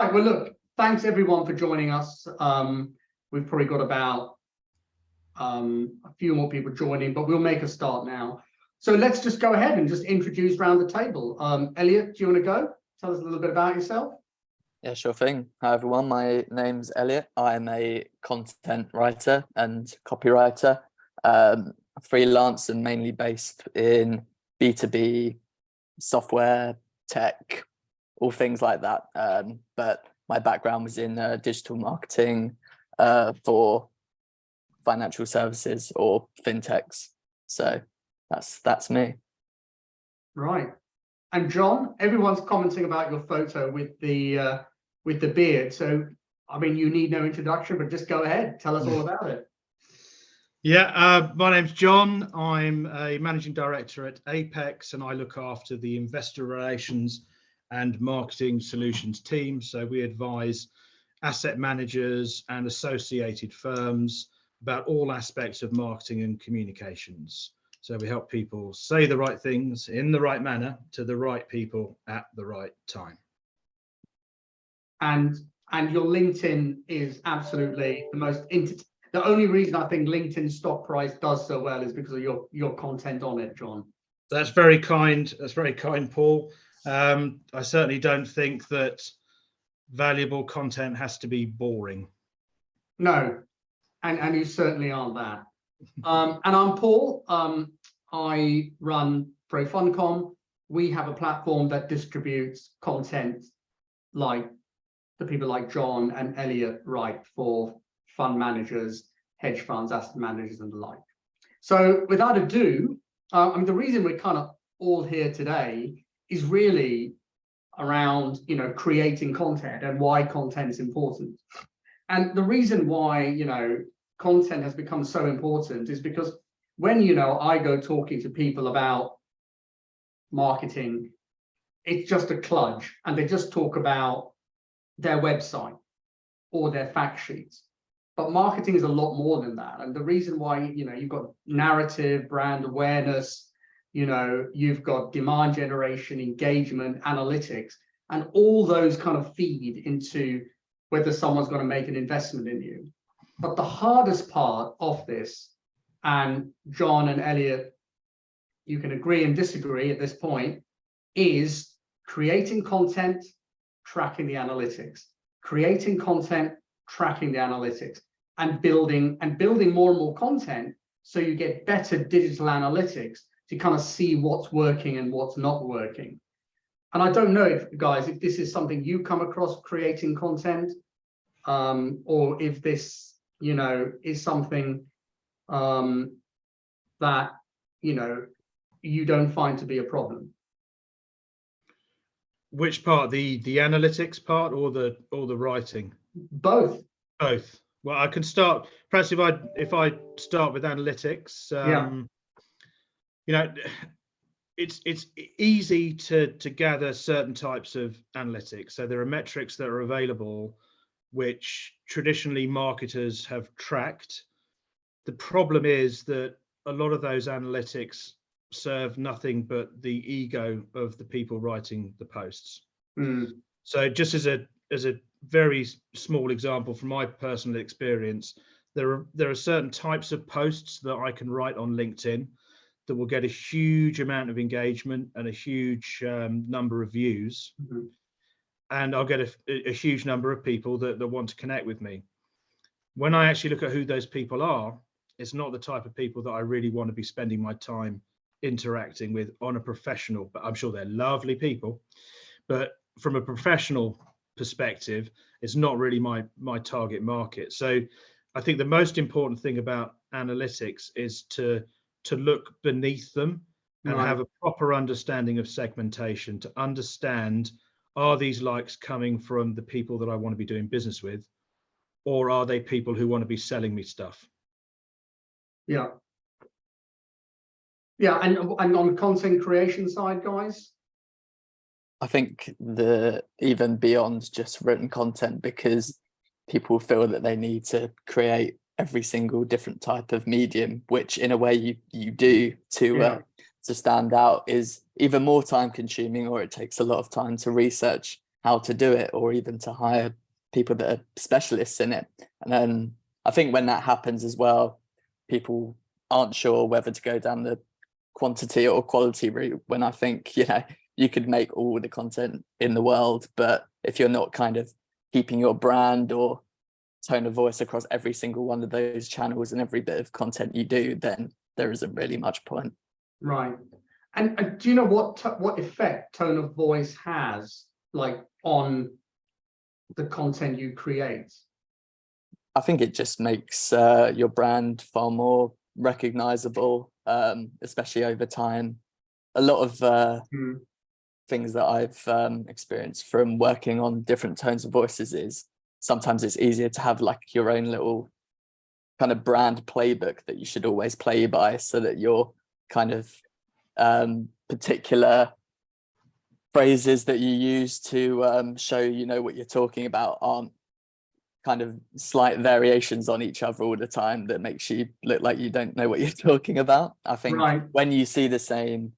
Right, well, look, thanks everyone for joining us. We've probably got about a few more people joining, but we'll make a start now. So let's just go ahead and just introduce around the table. Elliot, do you want to go? Tell us a little bit about yourself. Yeah, sure thing. Hi everyone, my name's Elliot. I'm a content writer and copywriter, freelance and mainly based in B2B, software, tech, all things like that. But my background was in digital marketing for financial services or fintechs. So that's me. Right. And John, everyone's commenting about your photo with the beard. So, I mean, you need no introduction, but just go ahead. Tell us all about it. Yeah, my name's John. I'm a managing director at Apex, and I look after the investor relations and marketing solutions team. So we advise asset managers and associated firms about all aspects of marketing and communications. So we help people say the right things in the right manner to the right people at the right time. And your LinkedIn is absolutely the only reason I think LinkedIn stock price does so well is because of your content on it, John. That's very kind. That's very kind, Paul. I certainly don't think that valuable content has to be boring. No, and you certainly aren't that. And I'm Paul. I run ProFundCom. We have a platform that distributes content like the people like John and Elliot write for fund managers, hedge funds, asset managers, and the like. So without ado, I mean, the reason we're kind of all here today is really around, creating content and why content is important. And the reason why, content has become so important is because when, I go talking to people about marketing, it's just a kludge, and they just talk about their website or their fact sheets. But marketing is a lot more than that. And the reason why, you've got narrative, brand awareness, you've got demand generation, engagement, analytics, and all those kind of feed into whether someone's going to make an investment in you. But the hardest part of this, and John and Elliot, you can agree and disagree at this point, is creating content, tracking the analytics, creating content, tracking the analytics, and building more and more content so you get better digital analytics to kind of see what's working and what's not working. And I don't know if this is something you come across creating content, or if this, is something that, you don't find to be a problem. Which part, the analytics part or the writing? Both. Both. Well, I can start. Perhaps if I start with analytics, it's easy to gather certain types of analytics. So there are metrics that are available which traditionally marketers have tracked. The problem is that a lot of those analytics serve nothing but the ego of the people writing the posts. So just as a very small example from my personal experience, there are certain types of posts that I can write on LinkedIn that will get a huge amount of engagement and a huge number of views. And I'll get a huge number of people that want to connect with me. When I actually look at who those people are, it's not the type of people that I really want to be spending my time interacting with on a professional, but I'm sure they're lovely people. But from a professional perspective, it's not really my target market. So I think the most important thing about analytics is to look beneath them and have a proper understanding of segmentation, to understand, are these likes coming from the people that I want to be doing business with, or are they people who want to be selling me stuff? Yeah. Yeah, and on the content creation side, guys? I think even beyond just written content, because people feel that they need to create every single different type of medium, which in a way you do to stand out, is either more time consuming or it takes a lot of time to research how to do it, or even to hire people that are specialists in it. And then I think when that happens as well, people aren't sure whether to go down the quantity or quality route, when I think, you know, you could make all the content in the world, but if you're not kind of keeping your brand or tone of voice across every single one of those channels and every bit of content you do, then there isn't really much point. Right. And do you know what effect tone of voice has, like, on the content you create? I think it just makes your brand far more recognizable, especially over time. A lot of things that I've experienced from working on different tones of voices is sometimes it's easier to have like your own little kind of brand playbook that you should always play by, so that your kind of particular phrases that you use to show you know what you're talking about aren't kind of slight variations on each other all the time that makes you look like you don't know what you're talking about. I think when you see the same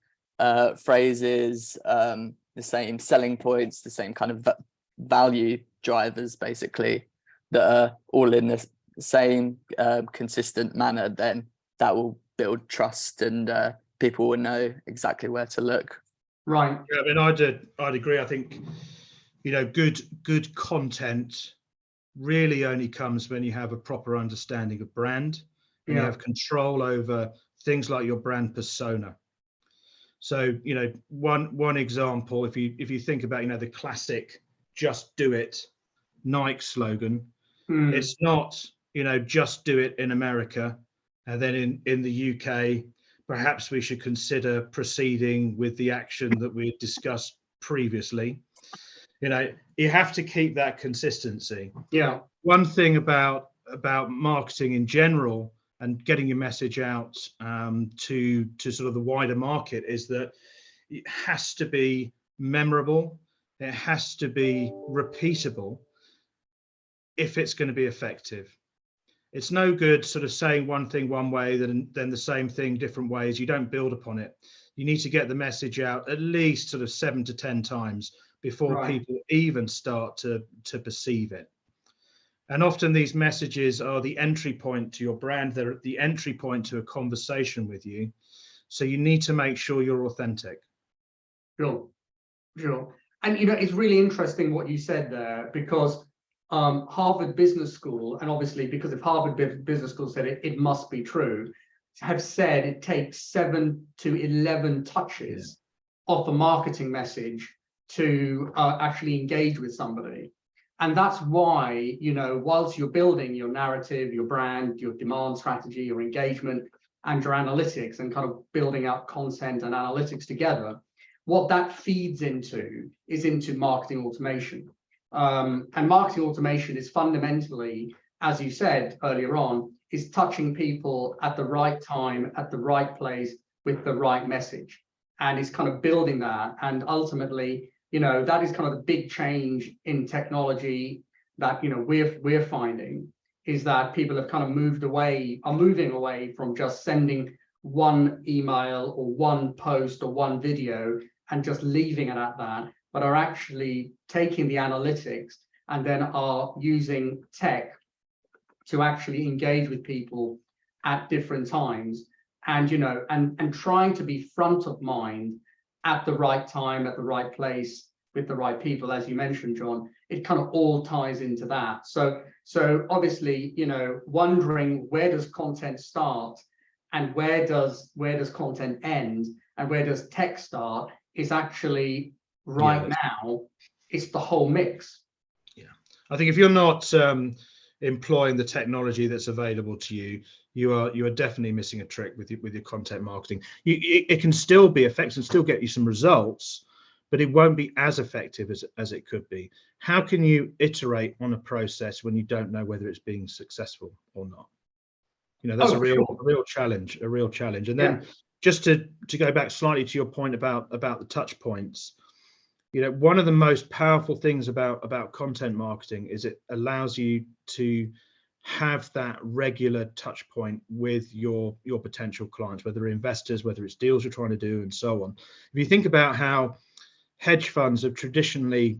phrases, the same selling points, the same kind of value drivers basically, that are all in the same consistent manner, then that will build trust, and people will know exactly where to look. Right. Yeah, I mean, I'd agree. I think, you know, good content really only comes when you have a proper understanding of brand, and you have control over things like your brand persona. So, you know, one example, if you think about, you know, the classic "Just Do It" Nike slogan, it's not, you know, just do it in America, and then in the UK, perhaps we should consider proceeding with the action that we discussed previously. You know, you have to keep that consistency. Yeah. One thing about marketing in general and getting your message out to sort of the wider market is that it has to be memorable. It has to be repeatable if it's going to be effective. It's no good sort of saying one thing one way, then the same thing different ways. You don't build upon it. You need to get the message out at least sort of 7 to 10 times before people even start to perceive it. And often these messages are the entry point to your brand. They're the entry point to a conversation with you. So you need to make sure you're authentic. Sure. And, you know, it's really interesting what you said there, because Harvard Business School, and obviously because if Harvard Business School said it, it must be true, have said it takes 7 to 11 touches of the marketing message to actually engage with somebody. And that's why, you know, whilst you're building your narrative, your brand, your demand strategy, your engagement, and your analytics, and kind of building up content and analytics together, what that feeds into is into marketing automation. And marketing automation is fundamentally, as you said earlier on, is touching people at the right time, at the right place, with the right message. And it's kind of building that. And ultimately, you know, that is kind of the big change in technology that, you know, we're finding, is that people have kind of are moving away from just sending one email or one post or one video and just leaving it at that, but are actually taking the analytics and then are using tech to actually engage with people at different times, and, you know, and trying to be front of mind at the right time, at the right place, with the right people, as you mentioned, John. It kind of all ties into that. So obviously, you know, wondering where does content start and where does content end and where does tech start is actually now, it's the whole mix. Yeah, I think if you're not employing the technology that's available to you, you are definitely missing a trick with your content marketing. It can still be effective and still get you some results, but it won't be as effective as it could be. How can you iterate on a process when you don't know whether it's being successful or not? You know, that's a real challenge. And then just to go back slightly to your point about the touch points, you know, one of the most powerful things about content marketing is it allows you to have that regular touch point with your potential clients, whether investors, whether it's deals you're trying to do, and so on. If you think about how hedge funds have traditionally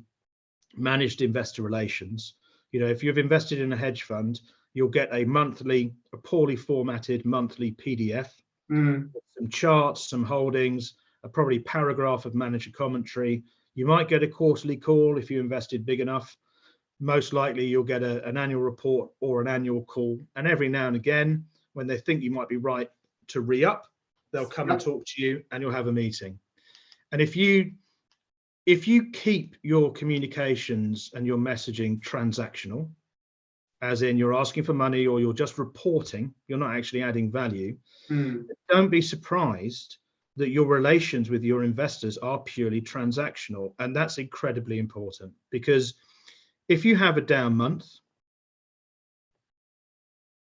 managed investor relations. If you've invested in a hedge fund, you'll get a poorly formatted monthly PDF, some charts, some holdings, a probably paragraph of manager commentary. You might get a quarterly call if you invested big enough. Most likely you'll get an annual report or an annual call. And every now and again, when they think you might be right to re-up, they'll come and talk to you and you'll have a meeting. And if you keep your communications and your messaging transactional, as in you're asking for money or you're just reporting, you're not actually adding value, don't be surprised that your relations with your investors are purely transactional. And that's incredibly important, because if you have a down month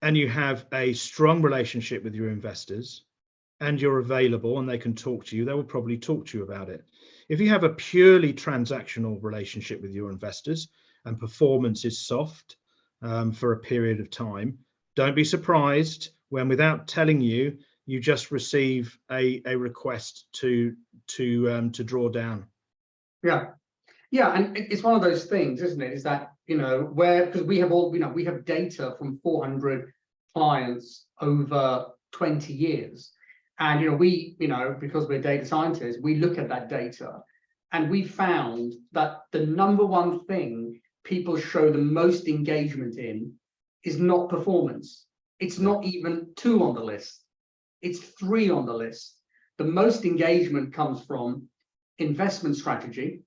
and you have a strong relationship with your investors and you're available and they can talk to you, they will probably talk to you about it. If you have a purely transactional relationship with your investors and performance is soft for a period of time, don't be surprised when, without telling you, you just receive a request to draw down. Yeah, and it's one of those things, isn't it? Is that, because we have data from 400 clients over 20 years. And, because we're data scientists, we look at that data and we found that the number one thing people show the most engagement in is not performance. It's not even 2 on the list. It's 3 on the list. The most engagement comes from investment strategy.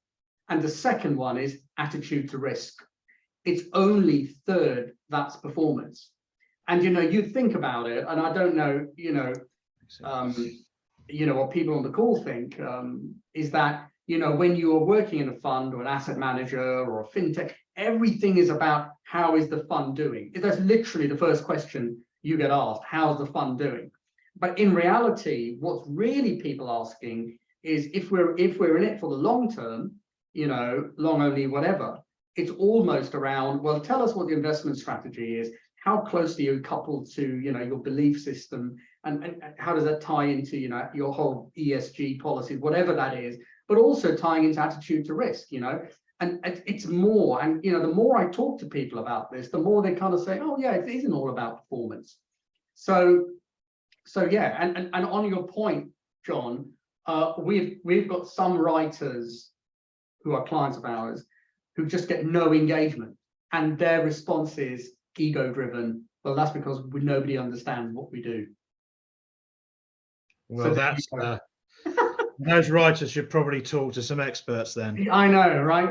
And the second one is attitude to risk. It's only 3rd that's performance. And, you think about it, and I don't know, what people on the call think, is that, when you are working in a fund or an asset manager or a fintech, everything is about how is the fund doing. That's literally the first question you get asked, how's the fund doing? But in reality, what's really people asking is if we're in it for the long term, long only whatever, it's almost around, well, tell us what the investment strategy is, how closely are you coupled to, your belief system, and how does that tie into, your whole ESG policies, whatever that is, but also tying into attitude to risk, and it's more, and, the more I talk to people about this, the more they kind of say, oh yeah, it isn't all about performance. So yeah, and on your point, John, we've got some writers who are clients of ours who just get no engagement, and their response is ego driven. Well, that's because nobody understands what we do. Well, so those writers should probably talk to some experts then. I know, right?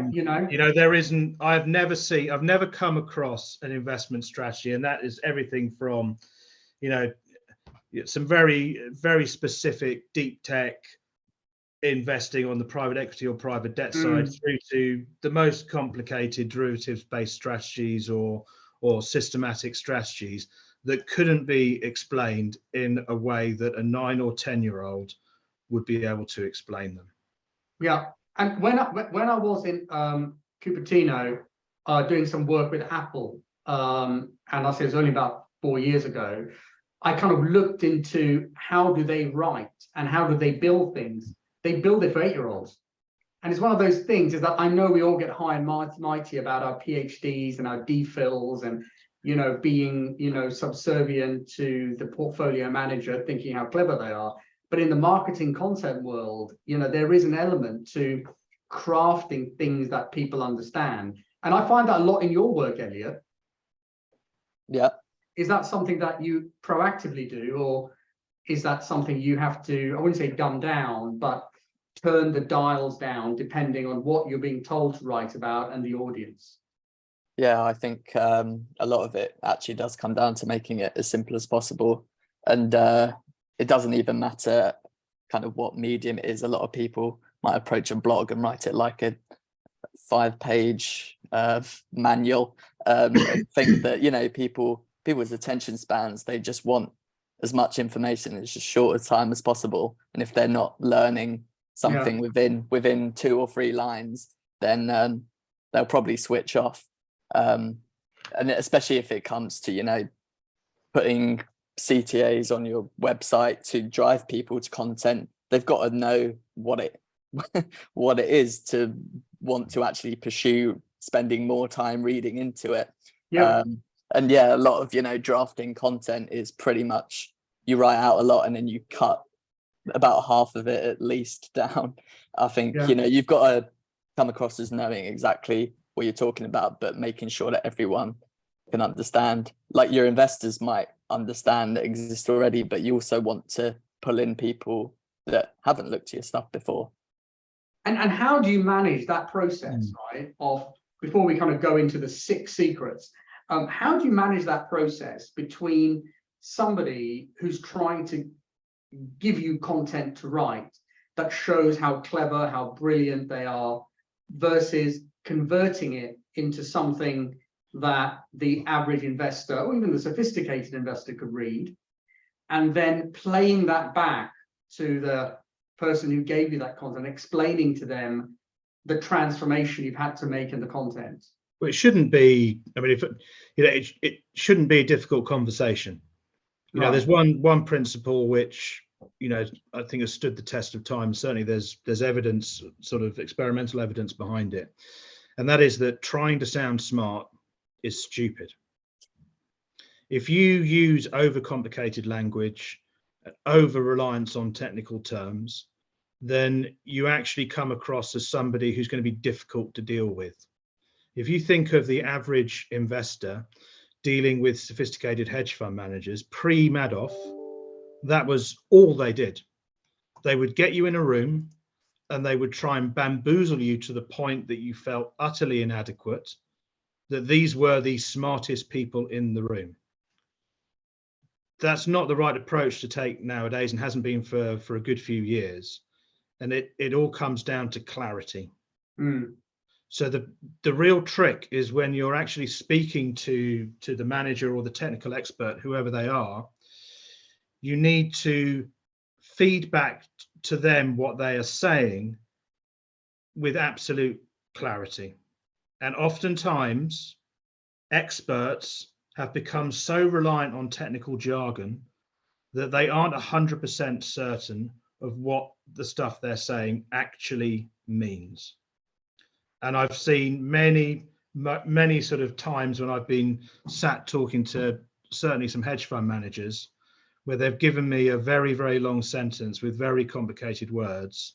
I've never come across an investment strategy, and that is everything from, some very, very specific deep tech investing on the private equity or private debt side, through to the most complicated derivatives-based strategies or systematic strategies that couldn't be explained in a way that a 9 or 10-year-old would be able to explain them. Yeah, and when I was in Cupertino doing some work with Apple, and I say it was only about 4 years ago, I kind of looked into how do they write and how do they build things. They build it for 8-year-olds. And it's one of those things is that I know we all get high and mighty about our PhDs and our DPhils and, being, subservient to the portfolio manager thinking how clever they are. But in the marketing content world, there is an element to crafting things that people understand. And I find that a lot in your work, Elliot. Yeah. Is that something that you proactively do, or is that something you have to, I wouldn't say dumb down, but turn the dials down depending on what you're being told to write about and the audience? Yeah, I think a lot of it actually does come down to making it as simple as possible. And it doesn't even matter kind of what medium it is. A lot of people might approach a blog and write it like a 5-page manual, and think that, people's attention spans, they just want as much information in as short a time as possible. And if they're not learning something within 2 or 3 lines, then they'll probably switch off. And especially if it comes to, putting CTAs on your website to drive people to content, they've got to know what it is to want to actually pursue spending more time reading into it. Yeah. And yeah, a lot of, you know, drafting content is pretty much you write out a lot and then you cut about half of it at least down. I think, Yeah. you know, you've got to come across as knowing exactly what you're talking about, but making sure that everyone can understand. Like your investors might understand that exist already, but you also want to pull in people that haven't looked at your stuff before. And how do you manage that process, right? Of, before we kind of go into the 6 secrets, how do you manage that process between somebody who's trying to give you content to write that shows how clever, how brilliant they are, versus converting it into something that the average investor or even the sophisticated investor could read, and then playing that back to the person who gave you that content, explaining to them the transformation you've had to make in the content? Well, it shouldn't be, I mean, if you know, it shouldn't be a difficult conversation. You know, Right. there's one principle which, you know, I think has stood the test of time. Certainly there's evidence, sort of experimental evidence behind it. And that is that trying to sound smart is stupid. If you use overcomplicated language, over reliance on technical terms, then you actually come across as somebody who's going to be difficult to deal with. If you think of the average investor dealing with sophisticated hedge fund managers pre-Madoff, that was all they did. They would get you in a room and they would try and bamboozle you to the point that you felt utterly inadequate, that these were the smartest people in the room. That's not the right approach to take nowadays, and hasn't been for a good few years. And it all comes down to clarity. So the real trick is when you're actually speaking to the manager or the technical expert, whoever they are, you need to feed back to them what they are saying with absolute clarity. And oftentimes experts have become so reliant on technical jargon that they aren't 100% certain of what the stuff they're saying actually means. And I've seen many sort of times when I've been sat talking to certainly some hedge fund managers where they've given me a very, very long sentence with very complicated words.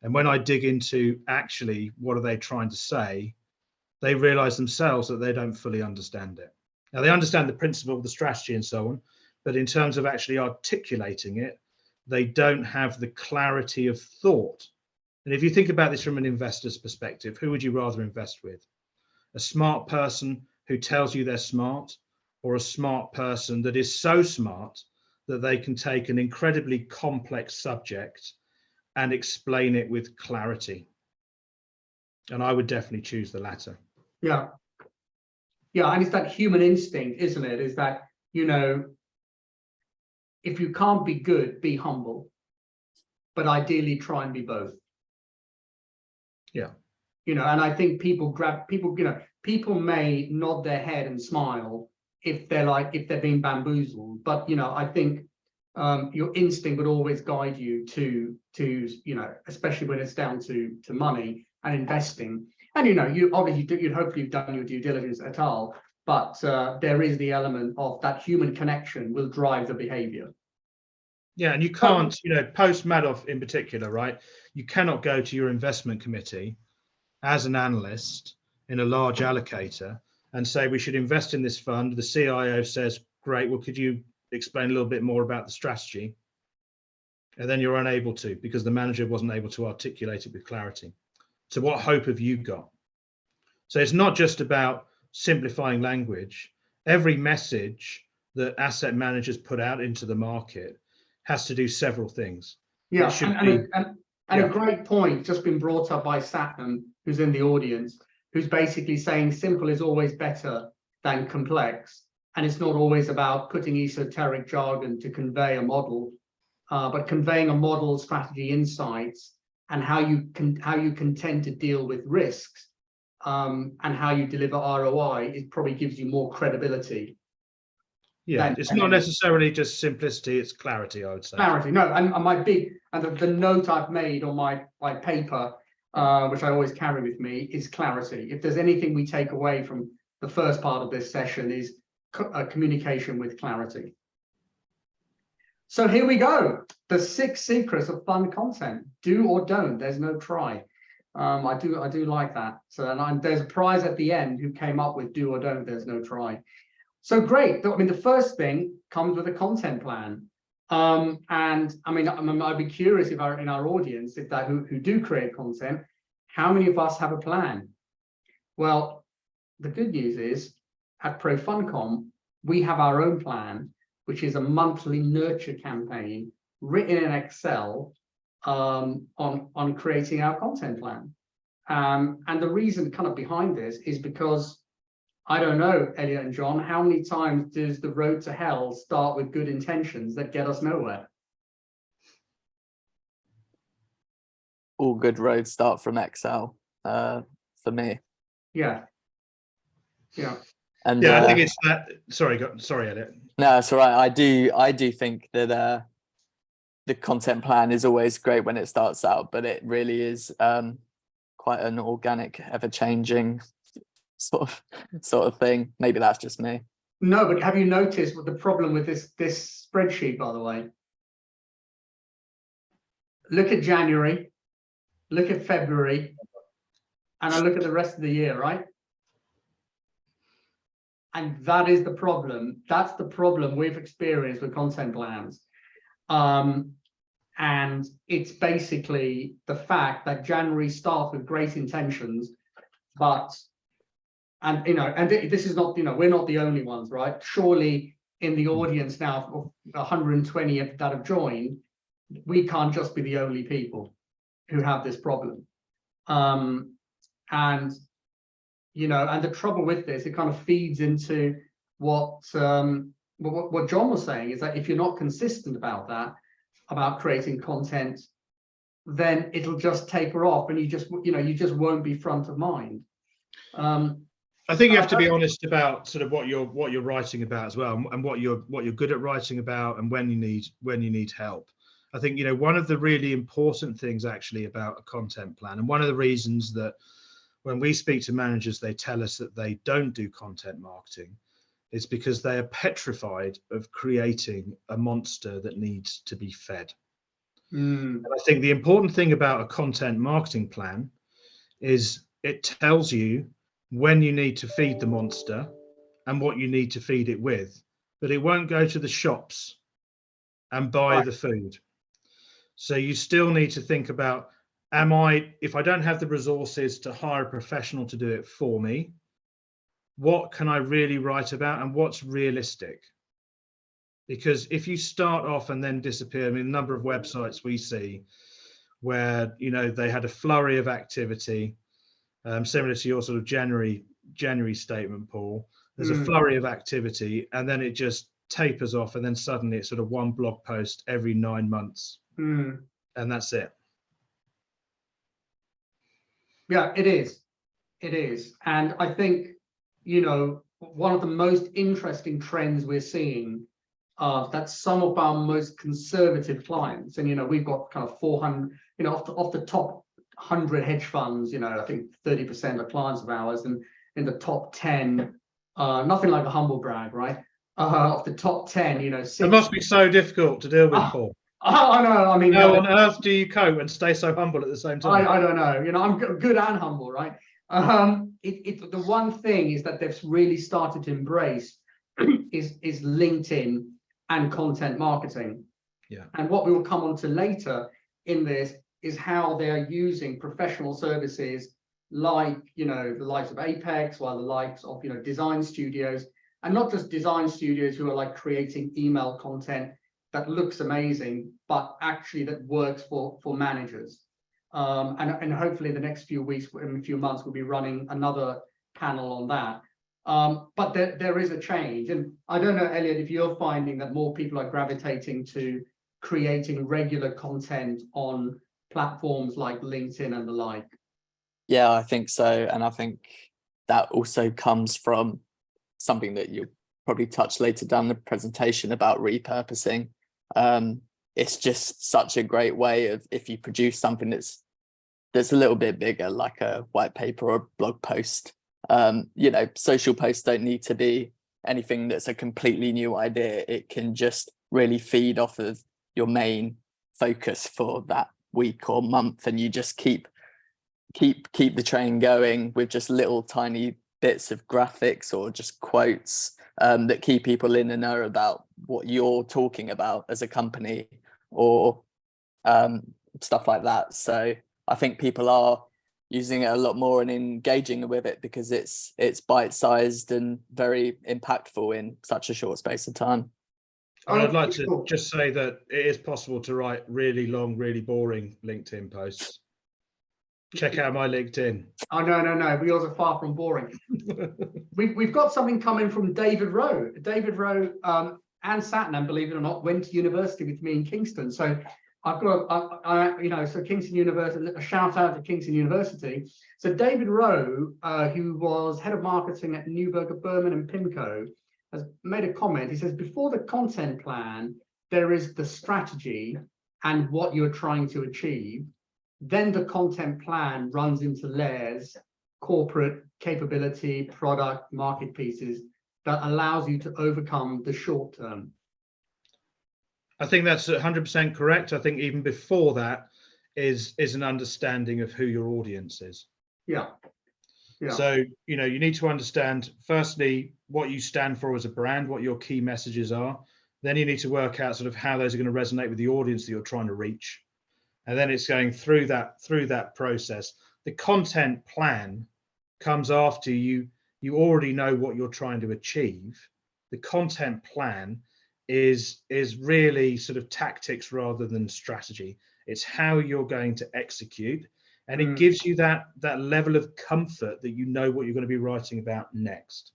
And when I dig into actually what are they trying to say, they realize themselves that they don't fully understand it. Now, they understand the principle of the strategy and so on, but in terms of actually articulating it, they don't have the clarity of thought. And if you think about this from an investor's perspective, who would you rather invest with? A smart person who tells you they're smart, or a smart person that is so smart that they can take an incredibly complex subject and explain it with clarity? And I would definitely choose the latter. Yeah. Yeah, and it's that human instinct, isn't it? Is that, you know, if you can't be good, be humble, but ideally try and be both. Yeah. You know, and I think people, you know, people may nod their head and smile if they're being bamboozled, but, you know, I think your instinct would always guide you to, you know, especially when it's down to money and investing. And, you know, you obviously you'd hopefully you've done your due diligence et al., but there is the element of that human connection will drive the behavior. Yeah, and you can't, you know, post Madoff in particular, right? You cannot go to your investment committee as an analyst in a large allocator and say we should invest in this fund. The CIO says, great, well, could you explain a little bit more about the strategy? And then you're unable to, because the manager wasn't able to articulate it with clarity. So what hope have you got? So it's not just about simplifying language. Every message that asset managers put out into the market has to do several things. Yeah, and a great point just been brought up by Satnam, who's in the audience, who's basically saying simple is always better than complex. And it's not always about putting esoteric jargon to convey a model, but conveying a model, strategy, insights, and how you tend to deal with risks, and how you deliver ROI. It probably gives you more credibility. Yeah, it's not necessarily just simplicity, it's clarity, I would say. Clarity, no, and my big, and the note I've made on my paper which I always carry with me, is clarity. If there's anything we take away from the first part of this session, is communication with clarity. So here we go. The 6 secrets of fun content. Do or don't. There's no try. I do like that. So there's a prize at the end who came up with do or don't. There's no try. So great. I mean, the first thing comes with a content plan. And I mean, I'd be curious if in our audience, who do create content, how many of us have a plan? Well, the good news is at ProFuncom, we have our own plan, which is a monthly nurture campaign written in Excel on creating our content plan. And the reason kind of behind this is because, I don't know, Elliot and John, how many times does the road to hell start with good intentions that get us nowhere? All good roads start from Excel, for me. Yeah. And yeah, I think it's that. Sorry, Elliot. No, it's all right. I do think that the content plan is always great when it starts out, but it really is quite an organic, ever-changing sort of thing. Maybe that's just me. No, but have you noticed what the problem with this spreadsheet, by the way? Look at January, look at February, and I look at the rest of the year, right? And that is the problem. That's the problem we've experienced with content plans. And it's basically the fact that January starts with great intentions, and this is not, we're not the only ones, right? Surely in the audience now of 120 that have joined, we can't just be the only people who have this problem. And the trouble with this, it kind of feeds into what John was saying, is that if you're not consistent about creating content, then it'll just taper off, and you just won't be front of mind. I think you have to be honest about sort of what you're writing about as well, and what you're good at writing about, and when you need help. I think one of the really important things actually about a content plan, and one of the reasons that when we speak to managers, they tell us that they don't do content marketing, is because they are petrified of creating a monster that needs to be fed. And I think the important thing about a content marketing plan is it tells you when you need to feed the monster and what you need to feed it with, but it won't go to the shops and buy the food. So you still need to think about, if I don't have the resources to hire a professional to do it for me, what can I really write about and what's realistic? Because if you start off and then disappear, I mean, the number of websites we see where, they had a flurry of activity, similar to your sort of January statement, Paul, there's a flurry of activity and then it just tapers off, and then suddenly it's sort of one blog post every 9 months. And that's it. Yeah, it is. And I think, one of the most interesting trends we're seeing, that some of our most conservative clients, and we've got kind of 400, off the top 100 hedge funds, I think 30% are clients of ours, and in the top 10, nothing like a humble brag, right? Of the top 10, It must be so difficult to deal with, Paul. I know. I mean, how on earth do you cope and stay so humble at the same time? I don't know. I'm good and humble, right? The one thing is that they've really started to embrace is LinkedIn and content marketing. Yeah. And what we will come on to later in this is how they are using professional services like, the likes of Apex, or the likes of, design studios, and not just design studios who are like creating email content that looks amazing, but actually that works for managers. And hopefully the next few weeks, in a few months, we'll be running another panel on that. But there is a change. And I don't know, Elliot, if you're finding that more people are gravitating to creating regular content on platforms like LinkedIn and the like. Yeah, I think so. And I think that also comes from something that you'll probably touch later down the presentation about repurposing. It's just such a great way of, if you produce something that's that's a little bit bigger, like a white paper or a blog post. Social posts don't need to be anything that's a completely new idea. It can just really feed off of your main focus for that week or month, and you just keep the train going with just little tiny bits of graphics or just quotes that keep people in the know about what you're talking about as a company, or stuff like that. So I think people are using it a lot more and engaging with it because it's bite-sized and very impactful in such a short space of time. I'd like to just say that it is possible to write really long, really boring LinkedIn posts. Check out my LinkedIn. Oh, no, yours are far from boring. We've got something coming from David Rowe. David Rowe and Satnam, believe it or not, went to university with me in Kingston. So I've got, so Kingston University, a shout out to Kingston University. So David Rowe, who was head of marketing at Newberger, Berman and Pimco, has made a comment. He says, before the content plan, there is the strategy and what you're trying to achieve. Then the content plan runs into layers, corporate capability, product, market pieces that allows you to overcome the short term. I think that's 100% correct. I think even before that is an understanding of who your audience is. Yeah. So, you need to understand, firstly, what you stand for as a brand, what your key messages are. Then you need to work out sort of how those are going to resonate with the audience that you're trying to reach. And then it's going through that process. The content plan comes after you already know what you're trying to achieve. The content plan is really sort of tactics rather than strategy. It's how you're going to execute, and it gives you that level of comfort that you know what you're going to be writing about next.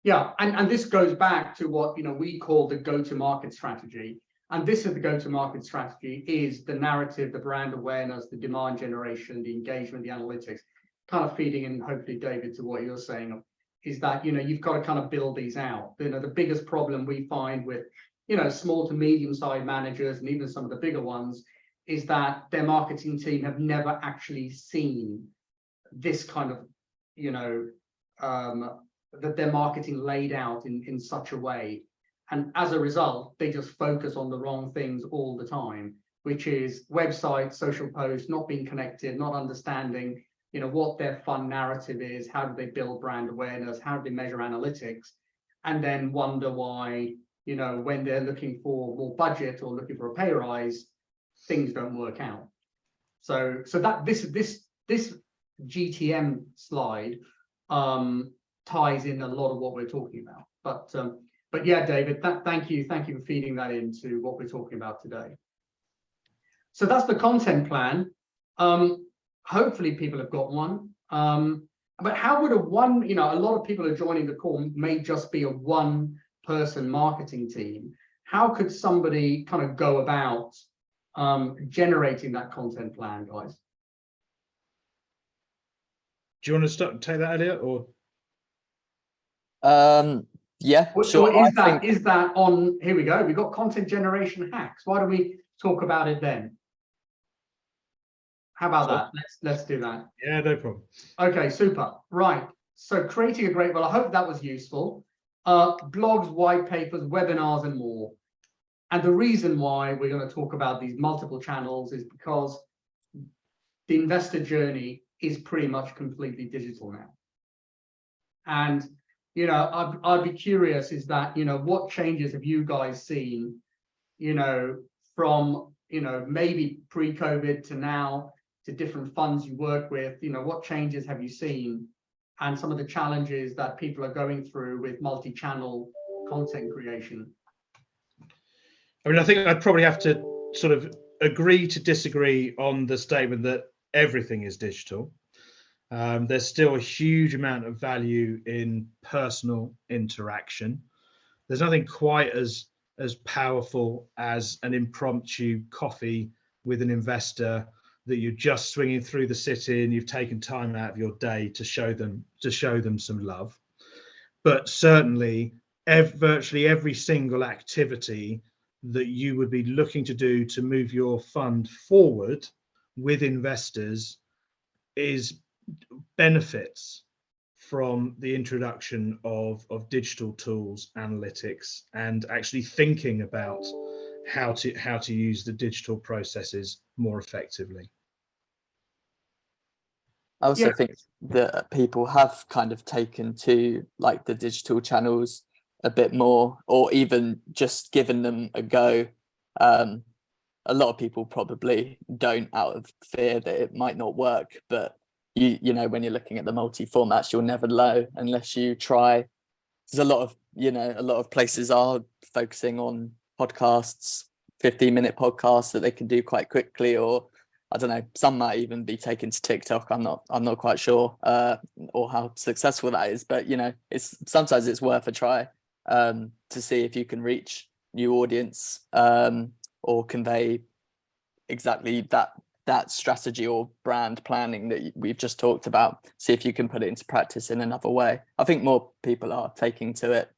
Yeah, and this goes back to what we call the go-to-market strategy. And this is the go-to-market strategy, is the narrative, the brand awareness, the demand generation, the engagement, the analytics, kind of feeding in, hopefully, David, to what you're saying, is that, you've got to kind of build these out. The biggest problem we find with, small to medium-sized managers and even some of the bigger ones is that their marketing team have never actually seen this kind of, that their marketing laid out in such a way. And as a result, they just focus on the wrong things all the time, which is websites, social posts, not being connected, not understanding, what their fun narrative is, how do they build brand awareness, how do they measure analytics, and then wonder why, when they're looking for more budget or looking for a pay rise, things don't work out. So that this GTM slide ties in a lot of what we're talking about. But yeah, David, thank you for feeding that into what we're talking about today. So that's the content plan. Hopefully people have got one. But how would a lot of people are joining the call may just be a one-person marketing team. How could somebody kind of go about generating that content plan, guys? Do you want to take that, Elliot, or? Yeah, sure. Is that on? Here we go. We've got content generation hacks. Why don't we talk about it then? How about that? Let's do that. Yeah, no problem. Okay, super. Right. So creating a great, well, I hope that was useful. Blogs, white papers, webinars, and more. And the reason why we're going to talk about these multiple channels is because the investor journey is pretty much completely digital now. And I'd be curious, is that, what changes have you guys seen, from, maybe pre-COVID to now, to different funds you work with, what changes have you seen, and some of the challenges that people are going through with multi-channel content creation? I mean, I think I'd probably have to sort of agree to disagree on the statement that everything is digital. There's still a huge amount of value in personal interaction. There's nothing quite as powerful as an impromptu coffee with an investor that you're just swinging through the city and you've taken time out of your day to show them some love. But certainly, virtually every single activity that you would be looking to do to move your fund forward with investors benefits from the introduction of digital tools, analytics, and actually thinking about how to use the digital processes more effectively. I also Yeah. think that people have kind of taken to like the digital channels a bit more, or even just given them a go. A lot of people probably don't out of fear that it might not work, but you know, when you're looking at the multi-formats, you'll never know unless you try. There's a lot of places are focusing on podcasts, 15-minute podcasts that they can do quite quickly, or I don't know, some might even be taken to TikTok. I'm not quite sure or how successful that is, but you know, sometimes it's worth a try to see if you can reach new audience or convey exactly that strategy or brand planning that we've just talked about. See if you can put it into practice in another way. I think more people are taking to it.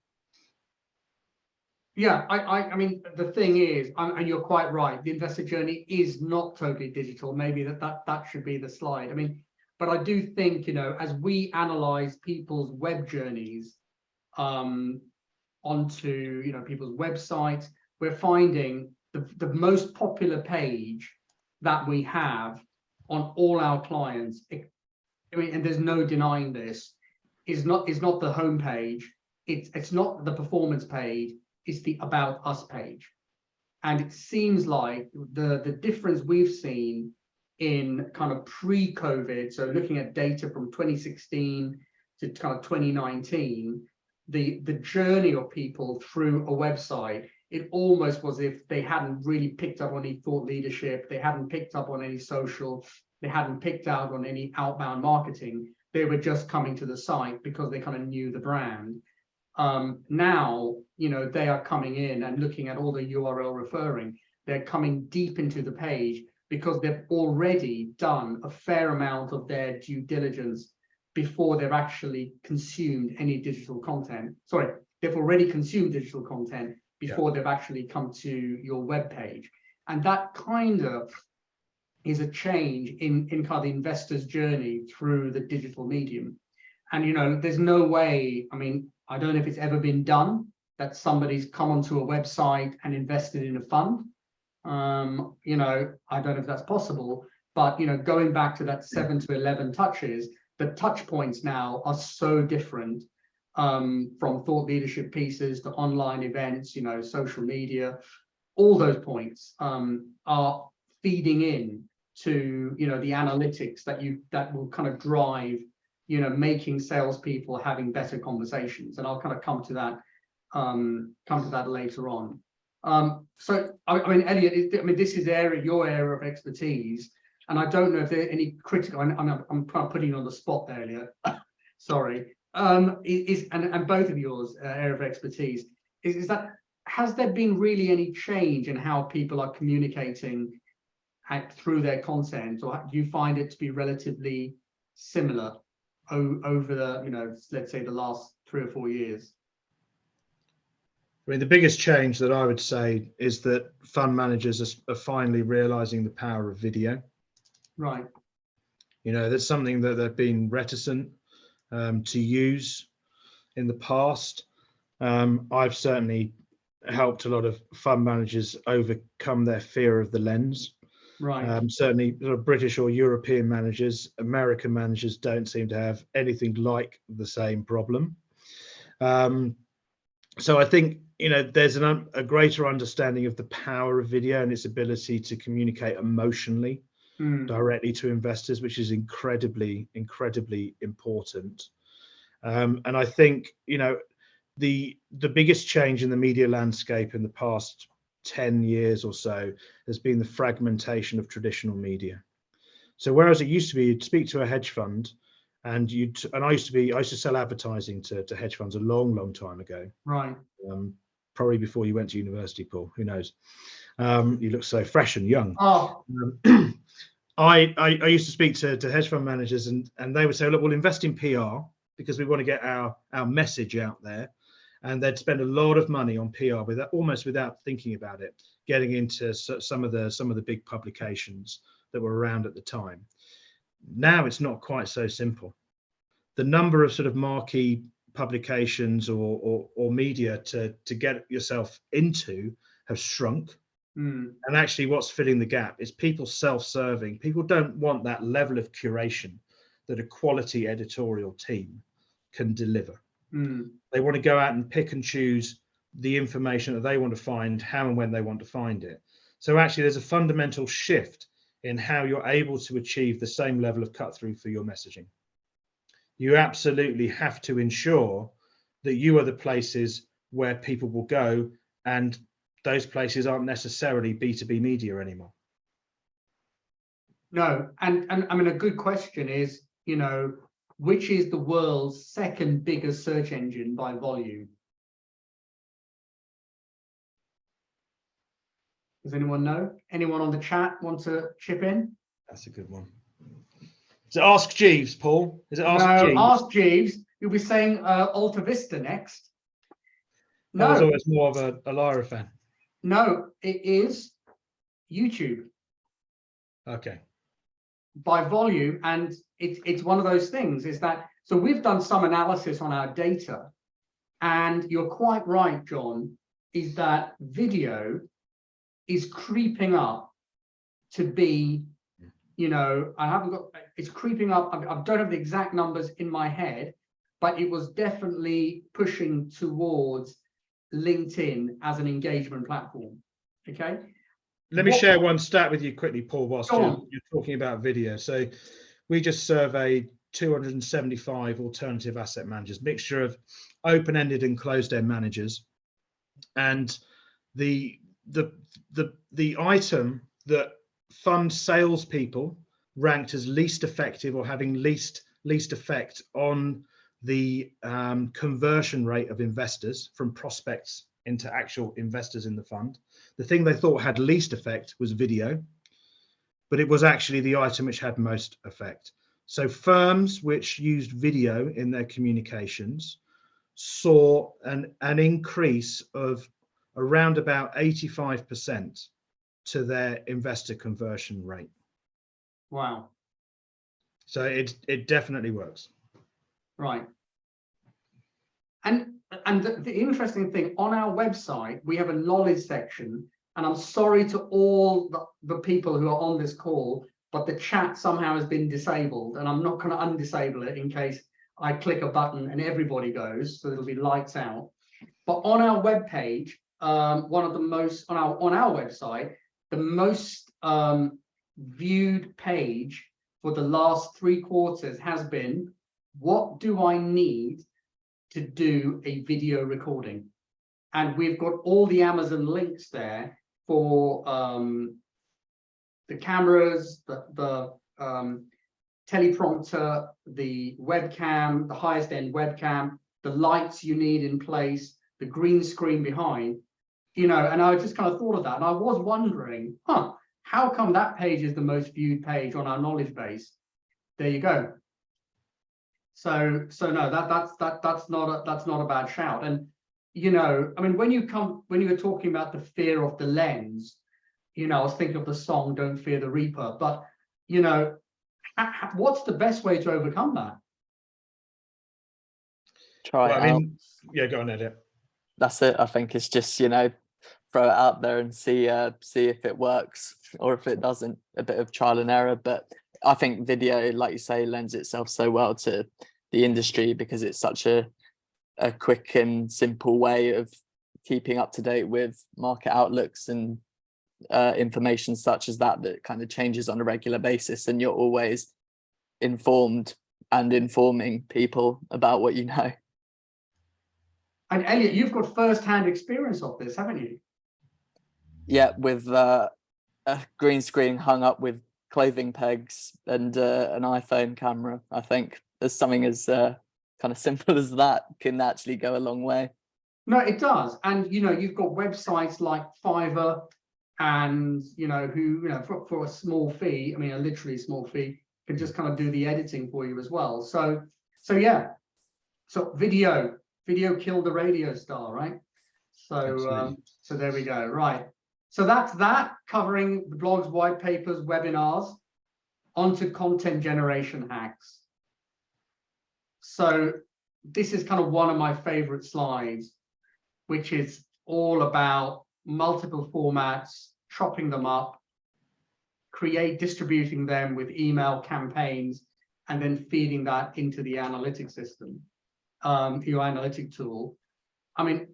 Yeah, I mean, the thing is, and you're quite right, the investor journey is not totally digital. Maybe that should be the slide. I mean, but I do think, you know, as we analyze people's web journeys onto, you know, people's websites, we're finding the most popular page that we have on all our clients, I mean, and there's no denying this, is not the home page. It's not the performance page. It's the About Us page. And it seems like the difference we've seen in kind of pre-COVID, so looking at data from 2016 to kind of 2019, the journey of people through a website, it almost was as if they hadn't really picked up on any thought leadership, they hadn't picked up on any social, they hadn't picked out on any outbound marketing. They were just coming to the site because they kind of knew the brand. Now, you know, they are coming in and looking at all the URL referring. They're coming deep into the page because they've already done a fair amount of their due diligence before they've actually consumed any digital content. Sorry, they've already consumed digital content before they've actually come to your web page. And that kind of is a change in kind of the investor's journey through the digital medium. And, you know, there's no way, I mean, I don't know if it's ever been done that somebody's come onto a website and invested in a fund. You know, I don't know if that's possible, but, you know, going back to that 7 to 11 touches, the touch points now are so different, from thought leadership pieces to online events, you know, social media, all those points are feeding in to, you know, the analytics that will kind of drive, you know, making salespeople having better conversations. And I'll kind of come to that later on. So I mean, Elliot, I mean, this is your area of expertise, and I don't know if there are any critical. I'm kind of putting you on the spot there, Elliot. Sorry. And both of yours area of expertise is that, has there been really any change in how people are communicating through their content, or do you find it to be relatively similar over the, you know, let's say the last 3 or 4 years? I mean, the biggest change that I would say is that fund managers are finally realizing the power of video. Right. You know, that's something that they've been reticent to use in the past. I've certainly helped a lot of fund managers overcome their fear of the lens. Right. Certainly sort of British or European managers, American managers don't seem to have anything like the same problem. So I think, you know, there's a greater understanding of the power of video and its ability to communicate emotionally directly to investors, which is incredibly important. And I think, you know, the biggest change in the media landscape in the past 10 years or so has been the fragmentation of traditional media. So whereas it used to be you'd speak to a hedge fund and I used to sell advertising to hedge funds a long time ago. Right. Probably before you went to university, Paul, who knows? You look so fresh and young. Oh. I used to speak to hedge fund managers and they would say, look, we'll invest in PR because we want to get our message out there. And they'd spend a lot of money on PR almost without thinking about it, getting into some of the big publications that were around at the time. Now it's not quite so simple. The number of sort of marquee publications or media to get yourself into have shrunk. And actually what's filling the gap is people self-serving. People don't want that level of curation that a quality editorial team can deliver. They want to go out and pick and choose the information that they want to find, how and when they want to find it. So actually there's a fundamental shift in how you're able to achieve the same level of cut through for your messaging. You absolutely have to ensure that you are the places where people will go, and those places aren't necessarily B2B media anymore. No, and I mean, a good question is, you know, which is the world's second biggest search engine by volume? Does anyone know? Anyone on the chat want to chip in? That's a good one. Is it Ask Jeeves, Paul? Is it Ask Jeeves? Ask Jeeves. You'll be saying Alta Vista next. I was No, always more of a Lyra fan. no, it is YouTube Okay. by volume, and it's one of those things. Is that so? We've done some analysis on our data, and you're quite right, John. Is that video is creeping up to be, you know, I haven't got, it's creeping up. I don't have the exact numbers in my head, but it was definitely pushing towards LinkedIn as an engagement platform. Okay. Let me share one stat with you quickly, Paul, whilst you're talking about video. So we just surveyed 275 alternative asset managers, mixture of open-ended and closed-end managers. And the item that fund salespeople ranked as least effective or having least effect on the conversion rate of investors from prospects into actual investors in the fund. The thing they thought had least effect was video, but it was actually the item which had most effect. So firms which used video in their communications saw an increase of around about 85% to their investor conversion rate. Wow. So it definitely works. Right. And the interesting thing, on our website, we have a knowledge section, and I'm sorry to all the people who are on this call, but the chat somehow has been disabled, and I'm not going to undisable it in case I click a button and everybody goes, so it'll be lights out. But on our webpage, one of the most on our website, the most viewed page for the last 3 quarters has been, what do I need to do a video recording? And we've got all the Amazon links there for the cameras, the teleprompter, the webcam, the highest end webcam, the lights you need in place, the green screen behind, you know. And I just kind of thought of that, and I was wondering, how come that page is the most viewed page on our knowledge base? There you go. So no, that's not a bad shout. And you know, I mean, when you were talking about the fear of the lens, you know, I was thinking of the song "Don't Fear the Reaper." But you know, what's the best way to overcome that? Try it out. Yeah, go on, Elliot. That's it. I think it's just, you know, throw it out there and see if it works, or if it doesn't, a bit of trial and error. But I think video, like you say, lends itself so well to the industry because it's such a quick and simple way of keeping up to date with market outlooks and information such as that kind of changes on a regular basis, and you're always informed and informing people about what you know. And Elliot, you've got first-hand experience of this, haven't you? Yeah, with a green screen hung up with clothing pegs and an iPhone camera. I think there's something as kind of simple as that can actually go a long way. No, it does. And you know, you've got websites like Fiverr, and you know, who, you know, for a small fee, I mean, a literally small fee, can just kind of do the editing for you as well. So yeah. So video killed the radio star, right? So so there we go. Right. So that's that, covering the blogs, white papers, webinars. onto content generation hacks. So this is kind of one of my favorite slides, which is all about multiple formats, chopping them up, distributing them with email campaigns, and then feeding that into the analytic system, your analytic tool. I mean,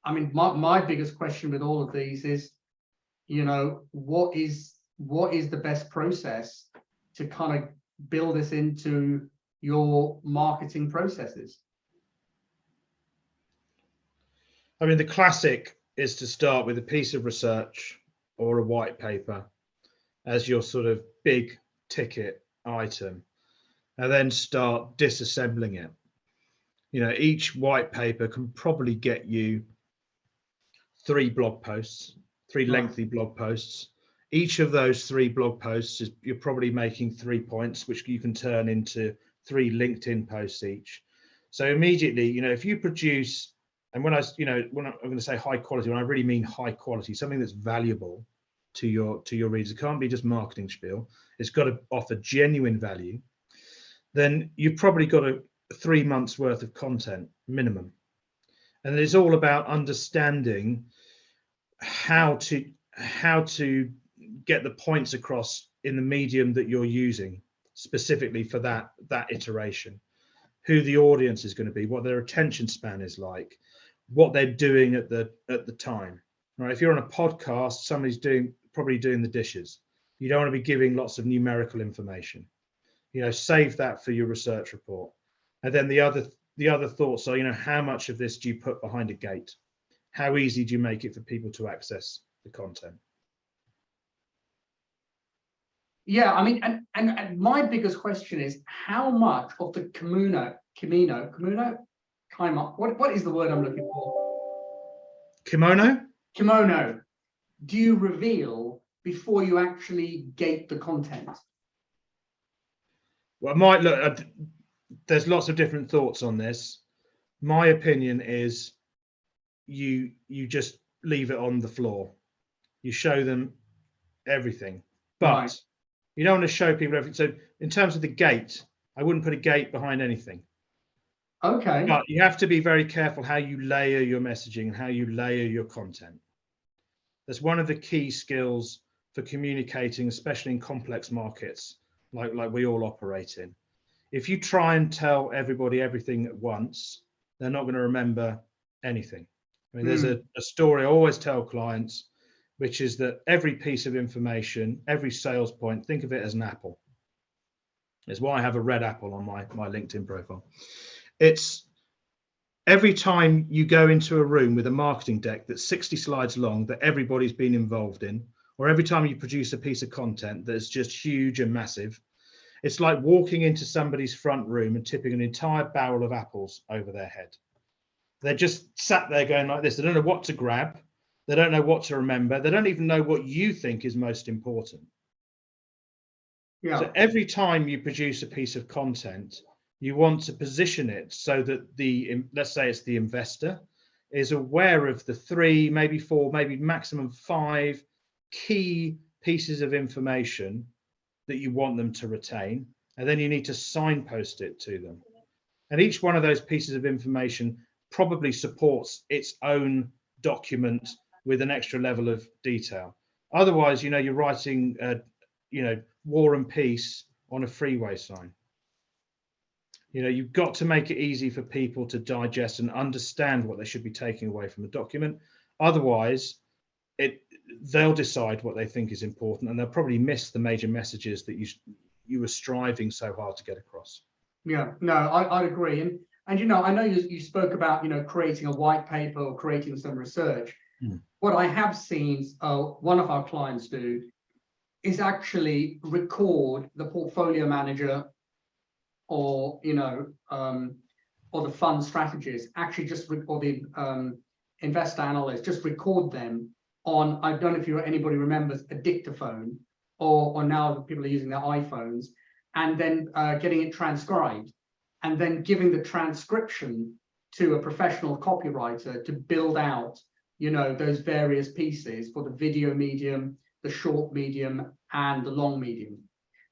my biggest question with all of these is, you know, what is the best process to kind of build this into your marketing processes? I mean, the classic is to start with a piece of research or a white paper as your sort of big ticket item, and then start disassembling it. You know, each white paper can probably get you 3 blog posts, 3 lengthy blog posts. Each of those 3 blog posts is, you're probably making 3 points, which you can turn into 3 LinkedIn posts each. So immediately, you know, if you produce, and when I'm going to say high quality, when I really mean high quality, something that's valuable to your readers, it can't be just marketing spiel. It's got to offer genuine value. Then you've probably got 3 months worth of content minimum, and it's all about understanding how to get the points across in the medium that you're using specifically for that iteration, who the audience is going to be, what their attention span is like, what they're doing at the time. Right? If you're on a podcast, somebody's probably doing the dishes. You don't want to be giving lots of numerical information. You know, save that for your research report. And then the other thoughts are, you know, how much of this do you put behind a gate? How easy do you make it for people to access the content? Yeah, I mean, and my biggest question is, how much of the Camino, what is the word I'm looking for? Kimono, do you reveal before you actually gate the content? Well, there's lots of different thoughts on this. My opinion is you just leave it on the floor. You show them everything, but Right. you don't want to show people everything. So in terms of the gate, I wouldn't put a gate behind anything. Okay. But you have to be very careful how you layer your messaging and how you layer your content. That's one of the key skills for communicating, especially in complex markets like we all operate in. If you try and tell everybody everything at once, they're not going to remember anything. I mean, there's a story I always tell clients, which is that every piece of information, every sales point, think of it as an apple. It's why I have a red apple on my LinkedIn profile. It's every time you go into a room with a marketing deck that's 60 slides long that everybody's been involved in, or every time you produce a piece of content that's just huge and massive, it's like walking into somebody's front room and tipping an entire barrel of apples over their head. They're just sat there going like this. They don't know what to grab. They don't know what to remember. They don't even know what you think is most important. Yeah. So every time you produce a piece of content, you want to position it so that let's say it's the investor, is aware of the 3, maybe 4, maybe maximum 5 key pieces of information that you want them to retain, and then you need to signpost it to them. And each one of those pieces of information probably supports its own document with an extra level of detail. Otherwise, you know, you're writing, War and Peace on a freeway sign. You know, you've got to make it easy for people to digest and understand what they should be taking away from the document. Otherwise, they'll decide what they think is important, and they'll probably miss the major messages that you were striving so hard to get across. Yeah, no, I'd agree. And you know, I know you spoke about, you know, creating a white paper or creating some research. What I have seen one of our clients do is actually record the portfolio manager or, you know, or the fund strategist, actually or the investor analyst, just record them on, I don't know if anybody remembers a dictaphone, or now people are using their iPhones, and then getting it transcribed, and then giving the transcription to a professional copywriter to build out, you know, those various pieces for the video medium, the short medium, and the long medium.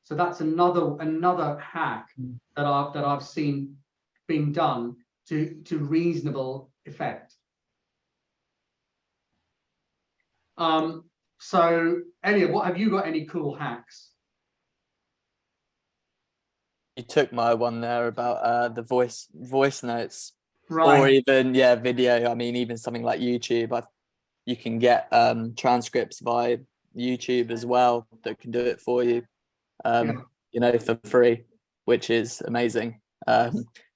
So that's another hack that I've seen being done to reasonable effect. So Elliot, what have you got? Any cool hacks? You took my one there about the voice notes, Right. or even video. I mean, even something like YouTube. You can get transcripts via YouTube as well that can do it for you. You know, for free, which is amazing.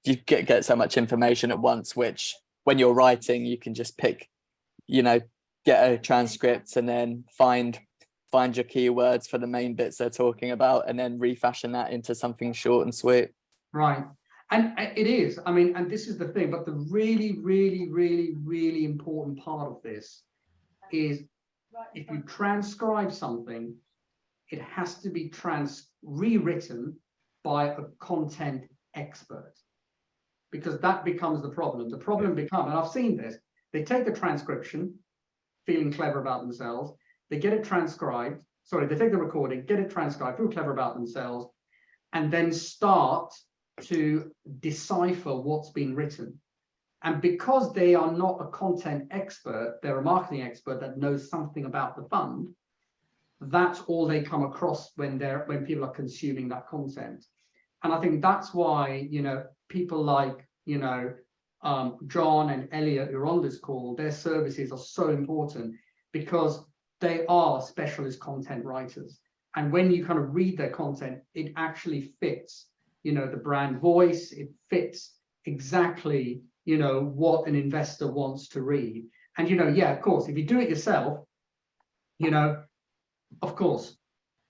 You get so much information at once, which when you're writing, you can just pick, you know, get a transcript and then find your keywords for the main bits they're talking about, and then refashion that into something short and sweet. Right. And it is, I mean, and this is the thing, but the really, really, really, really important part of this is if you transcribe something, it has to be rewritten by a content expert, because that becomes the problem. The problem becomes, and I've seen this, they take the transcription, feeling clever about themselves, they get it transcribed, sorry, they take the recording, get it transcribed, feel clever about themselves, and then start to decipher what's been written. And because they are not a content expert, they're a marketing expert that knows something about the fund, that's all they come across when people are consuming that content. And I think that's why, you know, people like, you know, John and Elliot who are on this call, their services are so important because they are specialist content writers. And when you kind of read their content, it actually fits, you know, the brand voice, it fits exactly, you know, what an investor wants to read. And, you know, yeah, of course, if you do it yourself, you know, of course,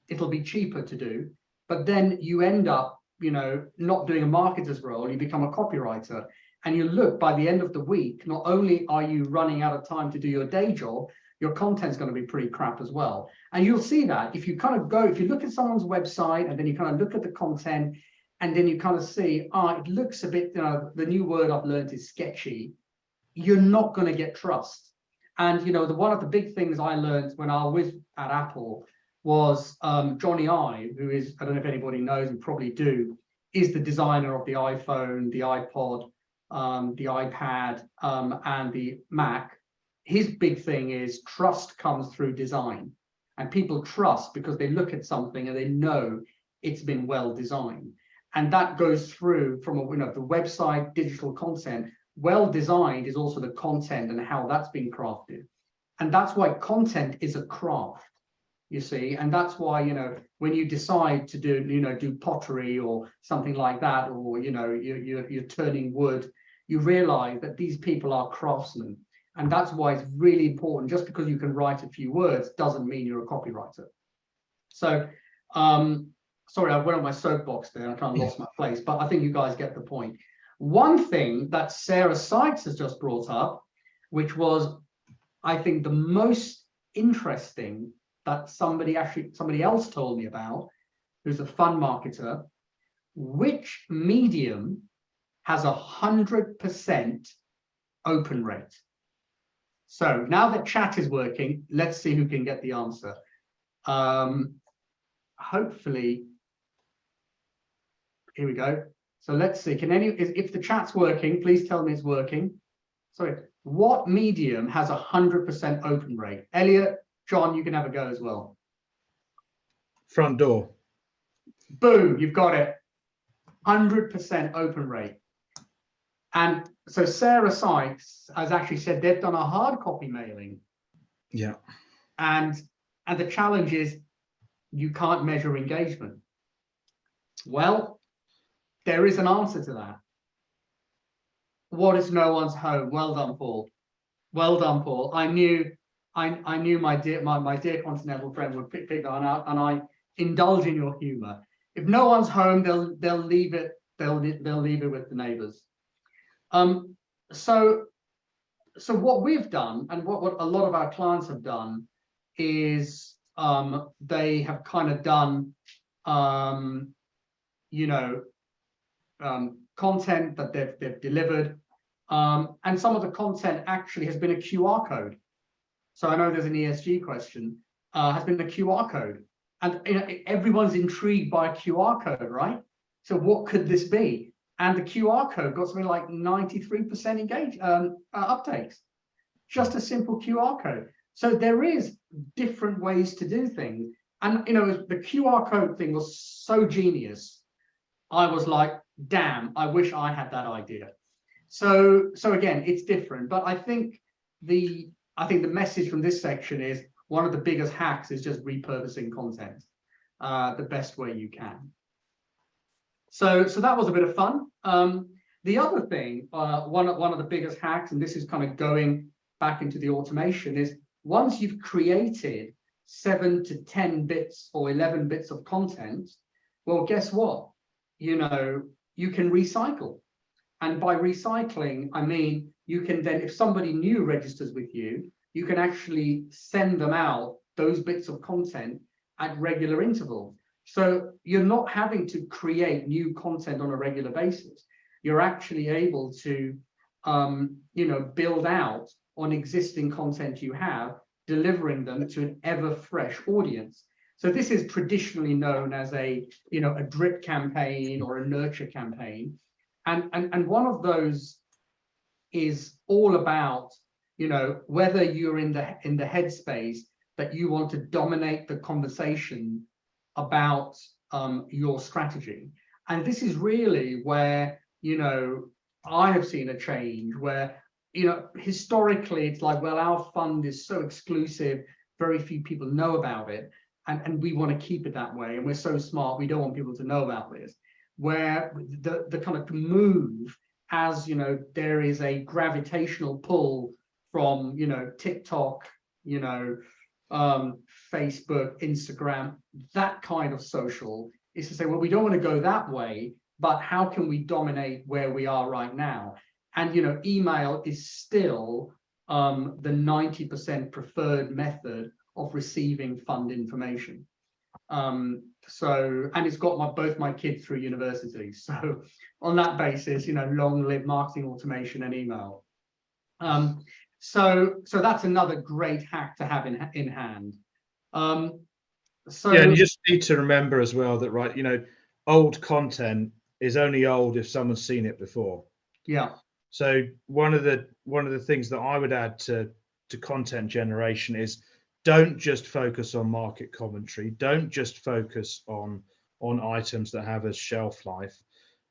it'll be cheaper to do, but then you end up, you know, not doing a marketer's role, you become a copywriter. And you look, by the end of the week, not only are you running out of time to do your day job, your content's going to be pretty crap as well. And you'll see that if you kind of go, if you look at someone's website and then you kind of look at the content and then you kind of see, it looks a bit, you know, the new word I've learned is sketchy, you're not going to get trust. And, you know, one of the big things I learned when I was at Apple was Johnny Ive, who is, I don't know if anybody knows, you probably do, is the designer of the iPhone, the iPod, the iPad, and the Mac. His big thing is trust comes through design. And people trust because they look at something and they know it's been well designed. And that goes through from, you know, the website, digital content. Well designed is also the content and how that's been crafted. And that's why content is a craft, you see. And that's why, you know, when you decide to do, you know, do pottery or something like that, or, you know, you're turning wood, you realize that these people are craftsmen. And that's why it's really important. Just because you can write a few words doesn't mean you're a copywriter. So, sorry, I went on my soapbox there. I kind of lost my place, but I think you guys get the point. One thing that Sarah Sykes has just brought up, which was, I think, the most interesting that somebody else told me about, who's a fund marketer, which medium has 100% open rate? So now that chat is working, let's see who can get the answer. Hopefully, here we go. So let's see, if the chat's working, please tell me it's working. Sorry, what medium has 100% open rate? Elliot, John, you can have a go as well. Front door. Boom, you've got it. 100% open rate. And so Sarah Sykes has actually said they've done a hard copy mailing. Yeah. And the challenge is you can't measure engagement. Well, there is an answer to that. What is no one's home? Well done, Paul. Well done, Paul. I knew my dear continental friend would pick that one out, and I indulge in your humor. If no one's home, they'll leave it. They'll leave it with the neighbors. So what we've done, and what a lot of our clients have done, is they have kind of done content that they've delivered, and some of the content actually has been a QR code. So I know there's an ESG question, has been a QR code, And everyone's intrigued by a QR code, right? So what could this be? And the QR code got something like 93% uptakes. Just a simple QR code. So there is different ways to do things. And the QR code thing was so genius. I was like, damn, I wish I had that idea. So again, it's different. But I think the message from this section is one of the biggest hacks is just repurposing content the best way you can. So that was a bit of fun. The other thing, one of the biggest hacks, and this is kind of going back into the automation, is once you've created 7 to 10 bits or 11 bits of content, well, guess what? You can recycle. And by recycling, I mean, you can then, if somebody new registers with you, you can actually send them out those bits of content at regular intervals. So you're not having to create new content on a regular basis. You're actually able to, build out on existing content you have, delivering them to an ever fresh audience. So this is traditionally known as a drip campaign or a nurture campaign. And one of those is all about, whether you're in the headspace that you want to dominate the conversation about your strategy. And this is really where, I have seen a change where, historically it's like, well, our fund is so exclusive, very few people know about it. And we want to keep it that way. And we're so smart, we don't want people to know about this. Where the kind of move, as there is a gravitational pull from TikTok, Facebook, Instagram, that kind of social, is to say, well, we don't want to go that way, but how can we dominate where we are right now? And email is still the 90% preferred method of receiving fund information. And it's got both my kids through university. So on that basis, long live marketing automation and email. So that's another great hack to have in hand. Yeah, and you just need to remember as well that, right, old content is only old if someone's seen it before. Yeah. So one of the things that I would add to content generation is, don't just focus on market commentary. Don't just focus on items that have a shelf life.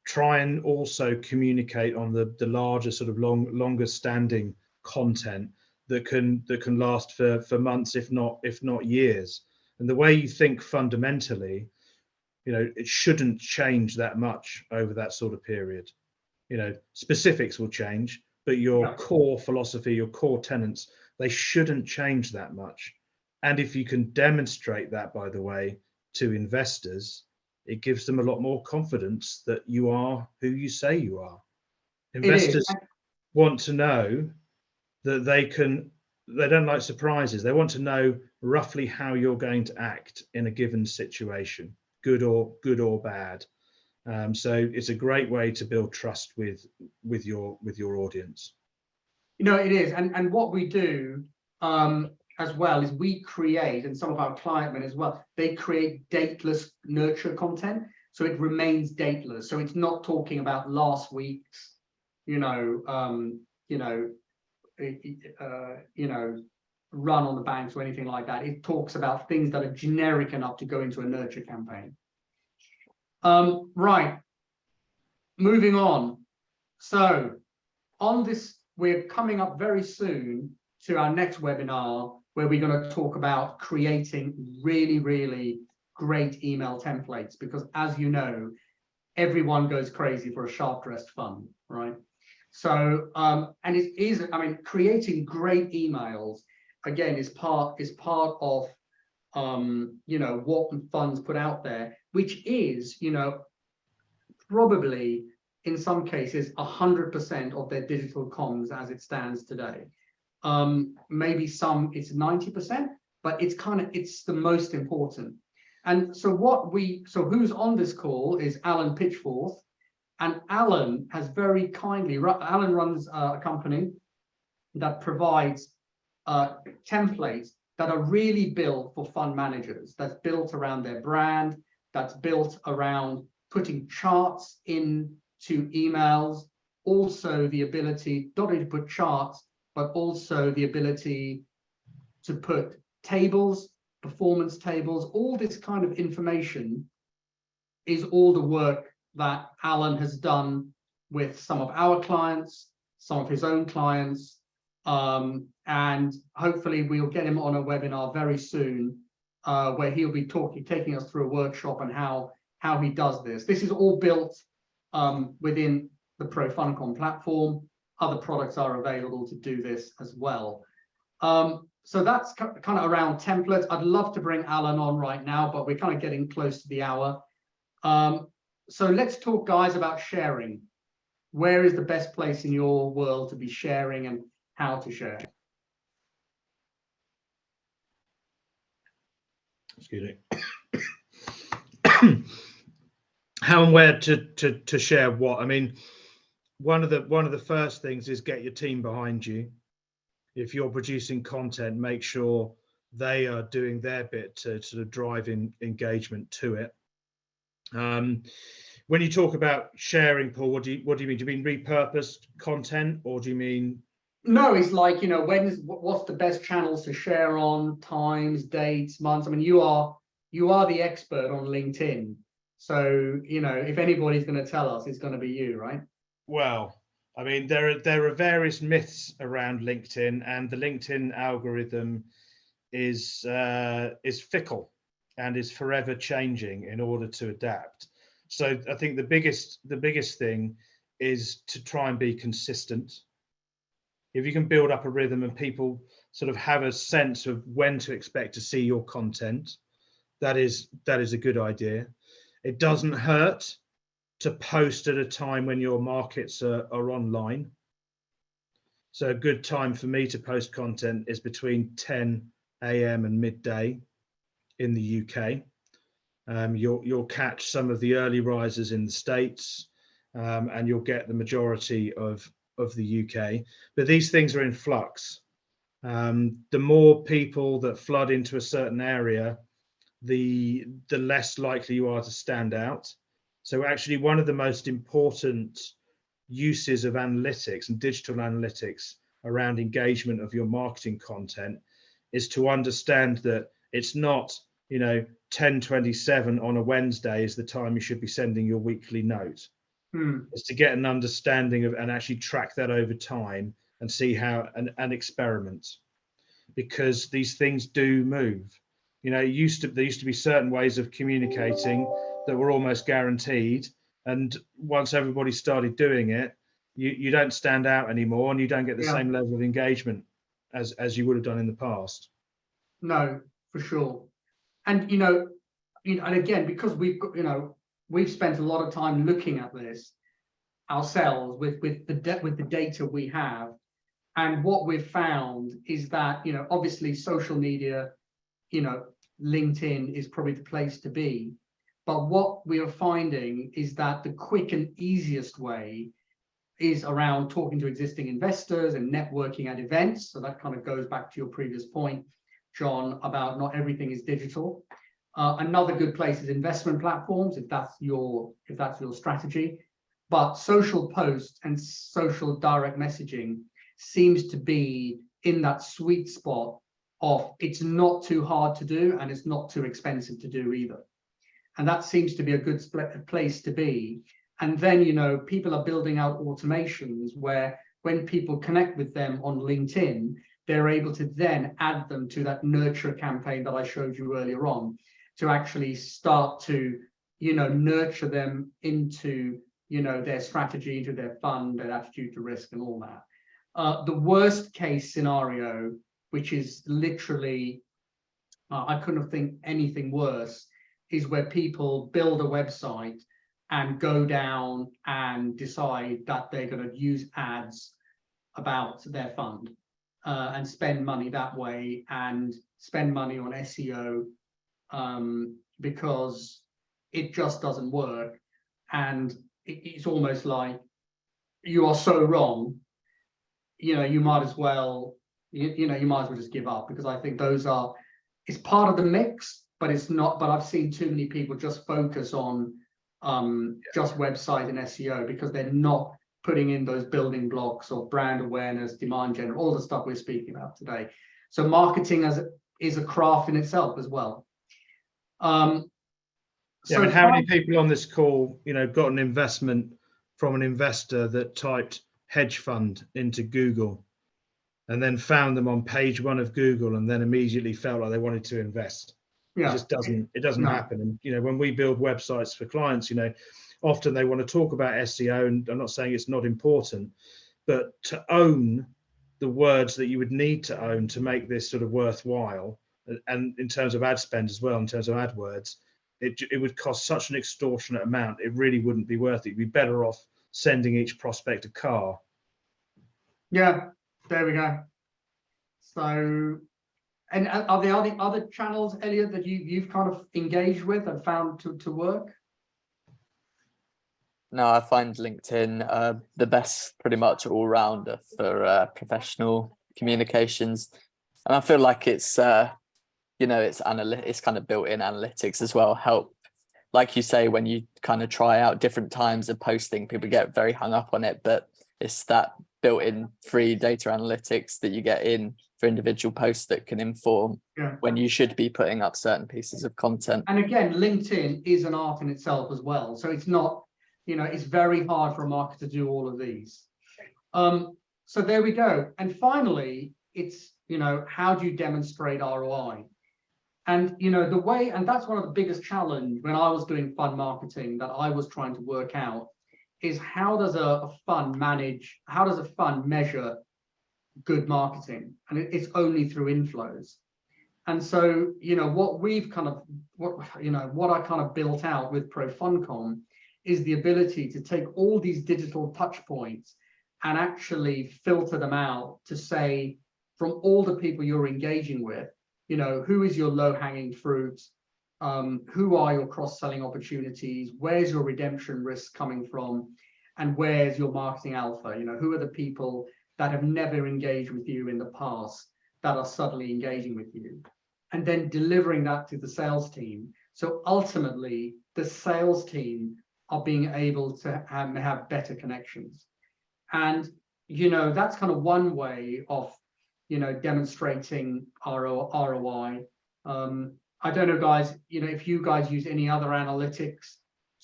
Try and also communicate on the larger sort of longer standing content that can last for months, if not years. And the way you think fundamentally, it shouldn't change that much over that sort of period. Specifics will change, but your core philosophy, your core tenets, they shouldn't change that much. And if you can demonstrate that, by the way, to investors, it gives them a lot more confidence that you are who you say you are. Investors want to know that they don't like surprises. They want to know roughly how you're going to act in a given situation, good or bad. So it's a great way to build trust with your audience. It is, and what we do as well is we create, and some of our client men as well, they create dateless nurture content, so it remains dateless. So it's not talking about last week's, run on the banks or anything like that. It talks about things that are generic enough to go into a nurture campaign. Right, moving on. So on this, we're coming up very soon to our next webinar, where we're going to talk about creating really, really great email templates, because as you know, everyone goes crazy for a sharp dressed fund, right? So and it is, creating great emails again is part of what funds put out there, which is probably in some cases 100% of their digital comms as it stands today. Maybe some it's 90%, but it's the most important. And so who's on this call is Alan Pitchforth, and Alan has very kindly, Alan runs a company that provides templates that are really built for fund managers, that's built around their brand, that's built around putting charts into emails, also the ability not only to put charts, but also the ability to put tables, performance tables, all this kind of information is all the work that Alan has done with some of our clients, some of his own clients, and hopefully we'll get him on a webinar very soon where he'll be taking us through a workshop on how he does this. This is all built within the ProFundCom platform. Other products are available to do this as well. So that's kind of around templates. I'd love to bring Alan on right now, but we're kind of getting close to the hour. So let's talk, guys, about sharing. Where is the best place in your world to be sharing and how to share? Excuse me. How and where to share what? I mean, one of the first things is get your team behind you. If you're producing content, make sure they are doing their bit to sort of drive engagement to it. When you talk about sharing, Paul, what do you mean? Do you mean repurposed content, or do you mean? No, it's like, you know, what's the best channels to share on, times, dates, months? I mean, you are the expert on LinkedIn, so you know if anybody's going to tell us, it's going to be you, right? Well, I mean, there are various myths around LinkedIn, and the LinkedIn algorithm is fickle and is forever changing in order to adapt. So I think the biggest thing is to try and be consistent. If you can build up a rhythm and people sort of have a sense of when to expect to see your content, that is a good idea. It doesn't hurt to post at a time when your markets are online. So a good time for me to post content is between 10 a.m. and midday in the UK. You'll catch some of the early risers in the States, and you'll get the majority of the UK. But these things are in flux. The more people that flood into a certain area, the less likely you are to stand out. So actually, one of the most important uses of analytics and digital analytics around engagement of your marketing content is to understand that it's not, you know, 10:27 on a Wednesday is the time you should be sending your weekly note. It's to get an understanding of and actually track that over time and see how and experiment, because these things do move. You know, there used to be certain ways of communicating that were almost guaranteed, and once everybody started doing it, you don't stand out anymore, and you don't get the same level of engagement as you would have done in the past. No, for sure. And you know, and again, because we've spent a lot of time looking at this ourselves with the data we have, and what we've found is that, you know, obviously social media, you know, LinkedIn is probably the place to be, but what we are finding is that the quick and easiest way is around talking to existing investors and networking at events. So that kind of goes back to your previous point, John, about not everything is digital. Another good place is investment platforms, if that's your strategy. But social posts and social direct messaging seems to be in that sweet spot of it's not too hard to do and it's not too expensive to do either. And that seems to be a good place to be. And then, you know, people are building out automations where when people connect with them on LinkedIn, they're able to then add them to that nurture campaign that I showed you earlier on, to actually start to, you know, nurture them into, you know, their strategy, into their fund, their attitude to risk and all that. The worst case scenario, which is literally, I couldn't think anything worse, is where people build a website and go down and decide that they're going to use ads about their fund and spend money that way and spend money on SEO because it just doesn't work. And it's almost like you are so wrong, you know, you might as well you know, you might as well just give up, because I think it's part of the mix, but it's not. But I've seen too many people just focus on just website and SEO, because they're not putting in those building blocks of brand awareness, demand gen, all the stuff we're speaking about today. So marketing is a craft in itself as well. Yeah, I mean, how many people on this call, you know, got an investment from an investor that typed hedge fund into Google and then found them on page 1 of Google and then immediately felt like they wanted to invest? Yeah. It just doesn't happen. And, you know, when we build websites for clients, you know, often they want to talk about SEO, and I'm not saying it's not important, but to own the words that you would need to own to make this sort of worthwhile, and in terms of ad spend as well, in terms of AdWords, it would cost such an extortionate amount. It really wouldn't be worth it. You'd be better off sending each prospect a car. Yeah, there we go. So, and are there other channels, Elliot, that you've kind of engaged with and found to work? No, I find LinkedIn the best pretty much all rounder for professional communications, and I feel like it's you know, it's kind of built-in analytics as well. Help, like you say, when you kind of try out different times of posting, people get very hung up on it, but it's that built-in free data analytics that you get in for individual posts that can inform when you should be putting up certain pieces of content. And again, LinkedIn is an art in itself as well. So it's not, you know, it's very hard for a marketer to do all of these. So there we go. And finally, it's, you know, how do you demonstrate ROI? And, you know, the way, and that's one of the biggest challenge when I was doing fund marketing that I was trying to work out, is how does a fund measure good marketing? And it's only through inflows. And so, you know, what I kind of built out with ProFundCom is the ability to take all these digital touch points and actually filter them out to say, from all the people you're engaging with, you know, who is your low-hanging fruit? Who are your cross-selling opportunities? Where's your redemption risk coming from? And where's your marketing alpha? You know, who are the people that have never engaged with you in the past that are suddenly engaging with you? And then delivering that to the sales team. So ultimately, the sales team are being able to have better connections. And, you know, that's kind of one way of, you know, demonstrating ROI. I don't know, guys, you know, if you guys use any other analytics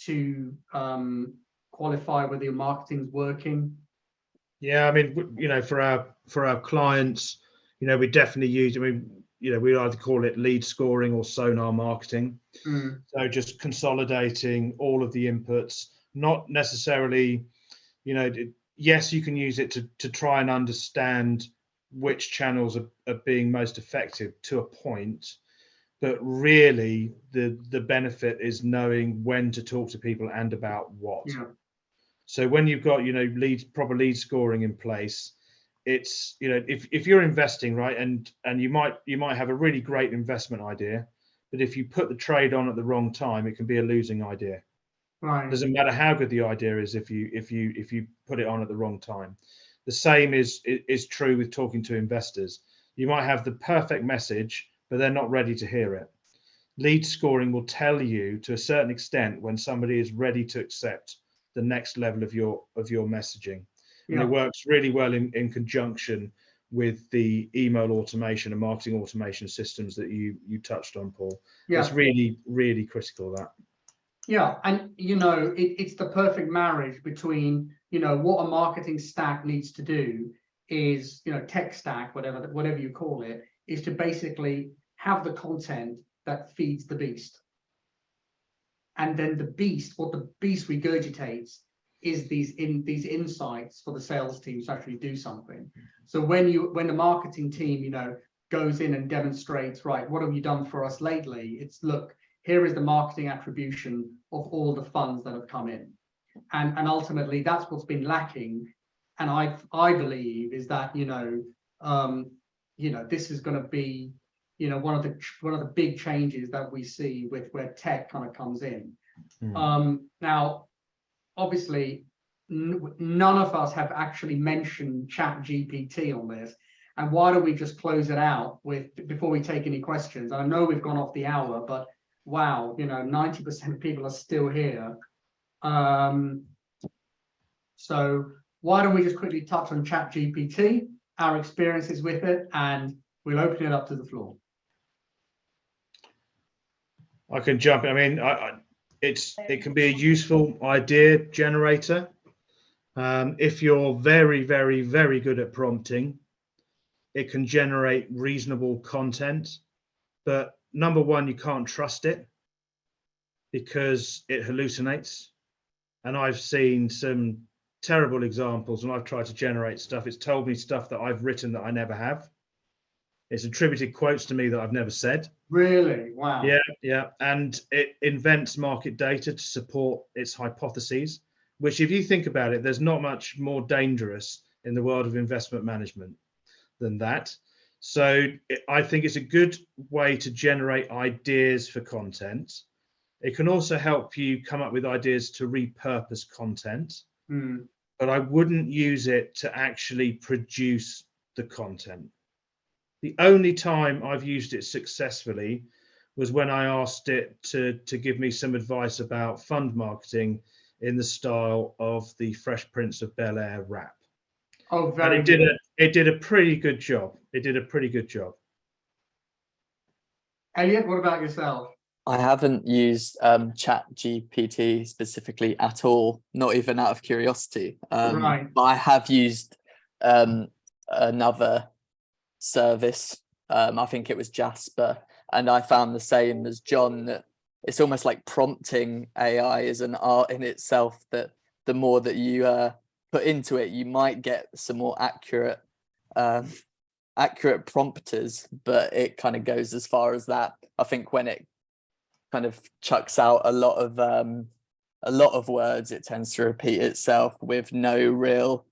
to qualify whether your marketing's working. Yeah, I mean, you know, for our clients, you know, we definitely use, I mean, you know, we either call it lead scoring or sonar marketing. So just consolidating all of the inputs, not necessarily, you know, yes, you can use it to try and understand which channels are being most effective to a point, but really the benefit is knowing when to talk to people and about what. Yeah. So when you've got, you know, proper lead scoring in place, it's, you know, if you're investing, right, and you might have a really great investment idea, but if you put the trade on at the wrong time, it can be a losing idea. Right. Doesn't matter how good the idea is if you put it on at the wrong time. The same is true with talking to investors. You might have the perfect message, but they're not ready to hear it. Lead scoring will tell you to a certain extent when somebody is ready to accept the next level of your messaging. And it works really well in conjunction with the email automation and marketing automation systems that you touched on, Paul. Yeah. It's really, really critical, that. Yeah, and you know, it's the perfect marriage between, you know, what a marketing stack needs to do is, you know, tech stack, whatever you call it, is to basically have the content that feeds the beast. And then the beast, what the beast regurgitates is these insights for the sales team to actually do something. So when the marketing team, you know, goes in and demonstrates, right, what have you done for us lately? It's, look, here is the marketing attribution of all the funds that have come in. And ultimately that's what's been lacking. And I believe is that, you know, this is going to be, you know, one of the big changes that we see with where tech kind of comes in. Now, obviously, none of us have actually mentioned Chat GPT on this, And why don't we just close it out with, before we take any questions? I know we've gone off the hour, but wow, 90% of people are still here. So why don't we just quickly touch on ChatGPT, our experiences with it, and we'll open it up to the floor. I can jump in. I mean, it can be a useful idea generator. If you're very, very, very good at prompting, it can generate reasonable content. But number one, you can't trust it because it hallucinates. And I've seen some terrible examples when I've tried to generate stuff. It's told me stuff that I've written that I never have. It's attributed quotes to me that I've never said. Really? Wow. Yeah. And it invents market data to support its hypotheses, which, if you think about it, there's not much more dangerous in the world of investment management than that. So I think it's a good way to generate ideas for content. It can also help you come up with ideas to repurpose content, but I wouldn't use it to actually produce the content. The only time I've used it successfully was when I asked it to give me some advice about fund marketing in the style of the Fresh Prince of Bel-Air rap. Oh, very and good. it did a pretty good job. It did a pretty good job. Elliot, what about yourself? I haven't used ChatGPT specifically at all, not even out of curiosity. Right. But I have used another service. I think it was Jasper, and I found the same as John, that it's almost like prompting AI is an art in itself, that the more that you put into it, you might get some more accurate prompters, but it kind of goes as far as that. I think when it kind of chucks out a lot of words, it tends to repeat itself with no real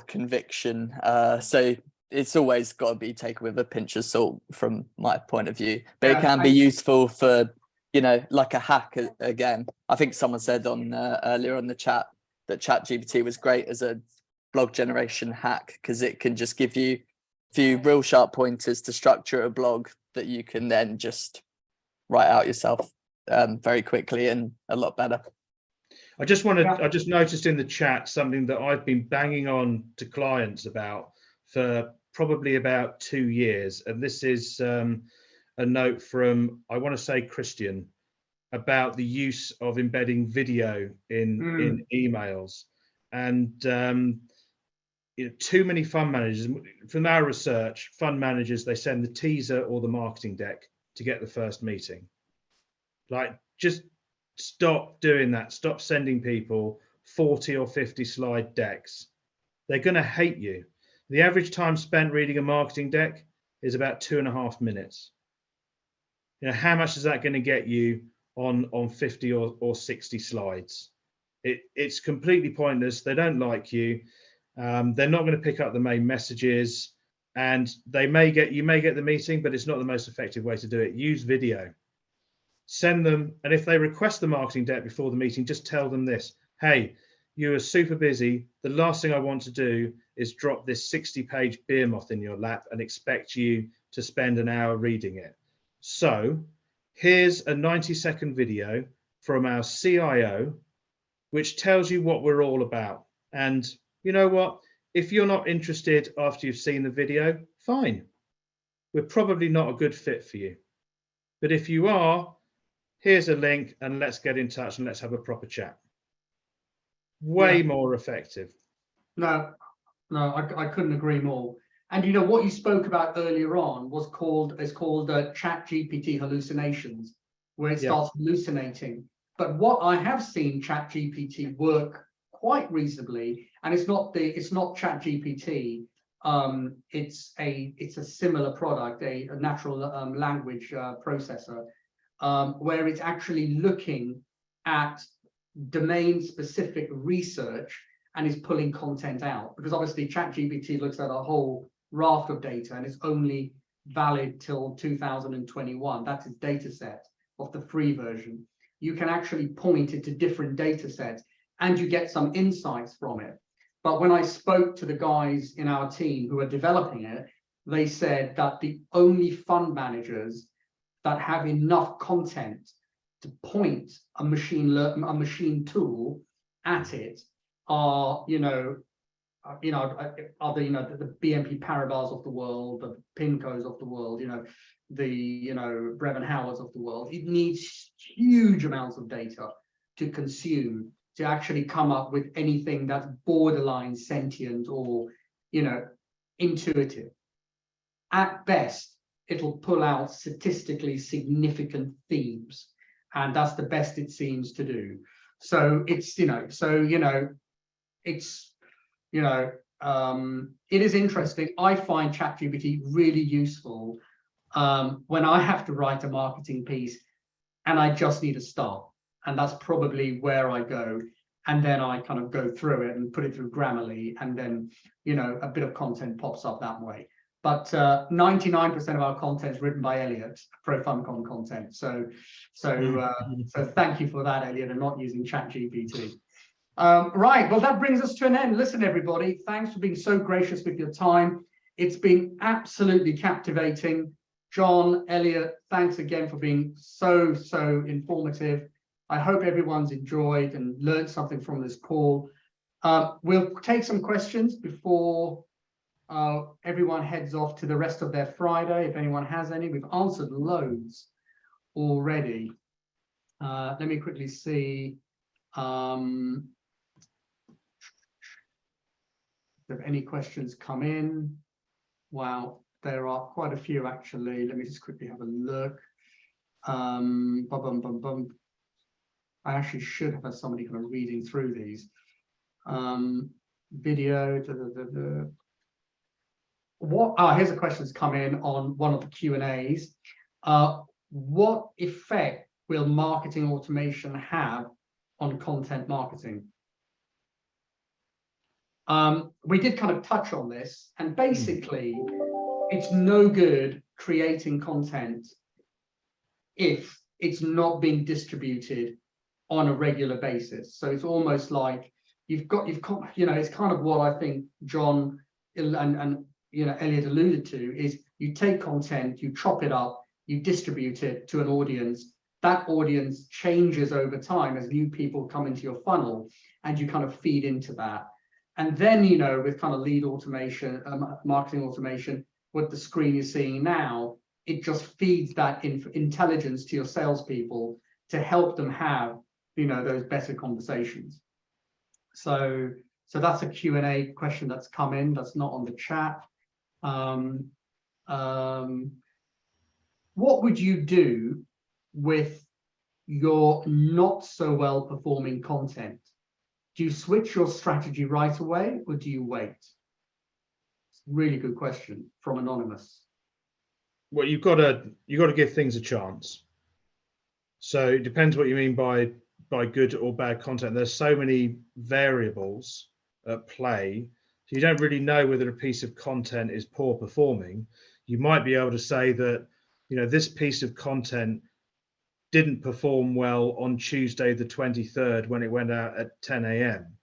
conviction. So it's always got to be taken with a pinch of salt from my point of view, but it can be useful for, like a hack. Again, I think someone said on earlier on the chat that ChatGPT was great as a blog generation hack, because it can just give you a few real sharp pointers to structure a blog that you can then just write out yourself very quickly and a lot better. I just noticed in the chat something that I've been banging on to clients about for probably about 2 years. And this is a note from, I want to say, Christian, about the use of embedding video in emails. And too many fund managers, from our research, fund managers, they send the teaser or the marketing deck to get the first meeting. Like, just stop doing that. Stop sending people 40 or 50 slide decks. They're going to hate you. The average time spent reading a marketing deck is about 2.5 minutes. How much is that going to get you on 50 or 60 slides? It's completely pointless. They don't like you. They're not going to pick up the main messages, and you may get the meeting, but it's not the most effective way to do it. Use video. Send them, and if they request the marketing deck before the meeting, just tell them this: hey, you are super busy. The last thing I want to do is drop this 60-page beer moth in your lap and expect you to spend an hour reading it. So here's a 90-second video from our CIO, which tells you what we're all about. And you know what? If you're not interested after you've seen the video, fine. We're probably not a good fit for you. But if you are, here's a link and let's get in touch and let's have a proper chat. Way more effective. No, I couldn't agree more. And what you spoke about earlier on is called ChatGPT hallucinations, where it starts hallucinating. But what I have seen ChatGPT work quite reasonably, and it's not ChatGPT. It's a similar product, a natural language processor, where it's actually looking at domain-specific research and is pulling content out. Because obviously ChatGPT looks at a whole raft of data and it's only valid till 2021. That's its data set of the free version. You can actually point it to different data sets and you get some insights from it. But when I spoke to the guys in our team who are developing it, they said that the only fund managers that have enough content to point a machine tool at it are, are the BNP Paribas of the world, the Pincos of the world, the Brevin Howards of the world. It needs huge amounts of data to consume to actually come up with anything that's borderline sentient or intuitive. At best, it'll pull out statistically significant themes, and that's the best it seems to do. So it's it is interesting. I find ChatGPT really useful when I have to write a marketing piece and I just need to start. And that's probably where I go. And then I kind of go through it and put it through Grammarly, and then, a bit of content pops up that way. But 99% of our content is written by Elliot, ProFundCon content. So thank you for that, Elliot, and not using ChatGPT. Right, well, that brings us to an end. Listen, everybody, thanks for being so gracious with your time. It's been absolutely captivating. John, Elliot, thanks again for being so informative. I hope everyone's enjoyed and learned something from this call. We'll take some questions before everyone heads off to the rest of their Friday, if anyone has any. We've answered loads already. Let me quickly see if any questions come in. Wow, there are quite a few actually. Let me just quickly have a look. I actually should have had somebody kind of reading through these. Video. Here's a question that's come in on one of the Q&As. What effect will marketing automation have on content marketing? We did kind of touch on this, and basically it's no good creating content if it's not being distributed on a regular basis. So it's almost like you've got it's kind of what I think John and Elliot alluded to, is you take content, you chop it up, you distribute it to an audience. That audience changes over time as new people come into your funnel, and you kind of feed into that. And then, with kind of lead automation, marketing automation, what the screen you're seeing now, it just feeds that intelligence to your salespeople to help them have, those better conversations. So that's a Q&A question that's come in, that's not on the chat. What would you do with your not so well performing content? Do you switch your strategy right away, or do you wait? It's a really good question from Anonymous. Well, you've got to give things a chance. So it depends what you mean by good or bad content. There's so many variables at play, so you don't really know whether a piece of content is poor performing. You might be able to say that, this piece of content didn't perform well on Tuesday the 23rd when it went out at 10 a.m.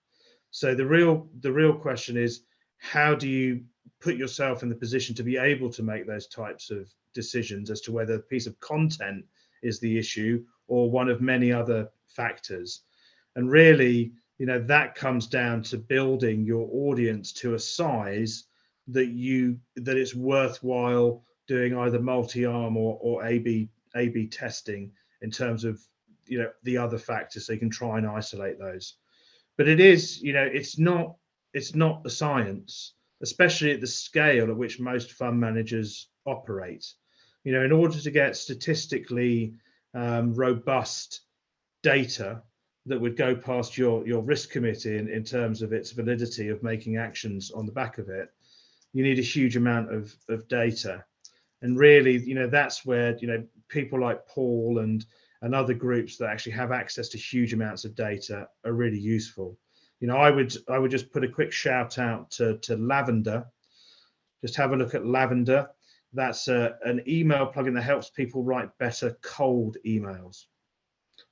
So the real question is, how do you put yourself in the position to be able to make those types of decisions as to whether a piece of content is the issue or one of many other factors? And really, that comes down to building your audience to a size that it's worthwhile doing either multi-arm or A/B testing in terms of the other factors, so you can try and isolate those. But it is, it's not a science, especially at the scale at which most fund managers operate. In order to get statistically robust data that would go past your risk committee in terms of its validity of making actions on the back of it, you need a huge amount of data. And really, that's where people like Paul and other groups that actually have access to huge amounts of data are really useful. I would just put a quick shout out to Lavender. Just have a look at Lavender. That's an email plugin that helps people write better cold emails.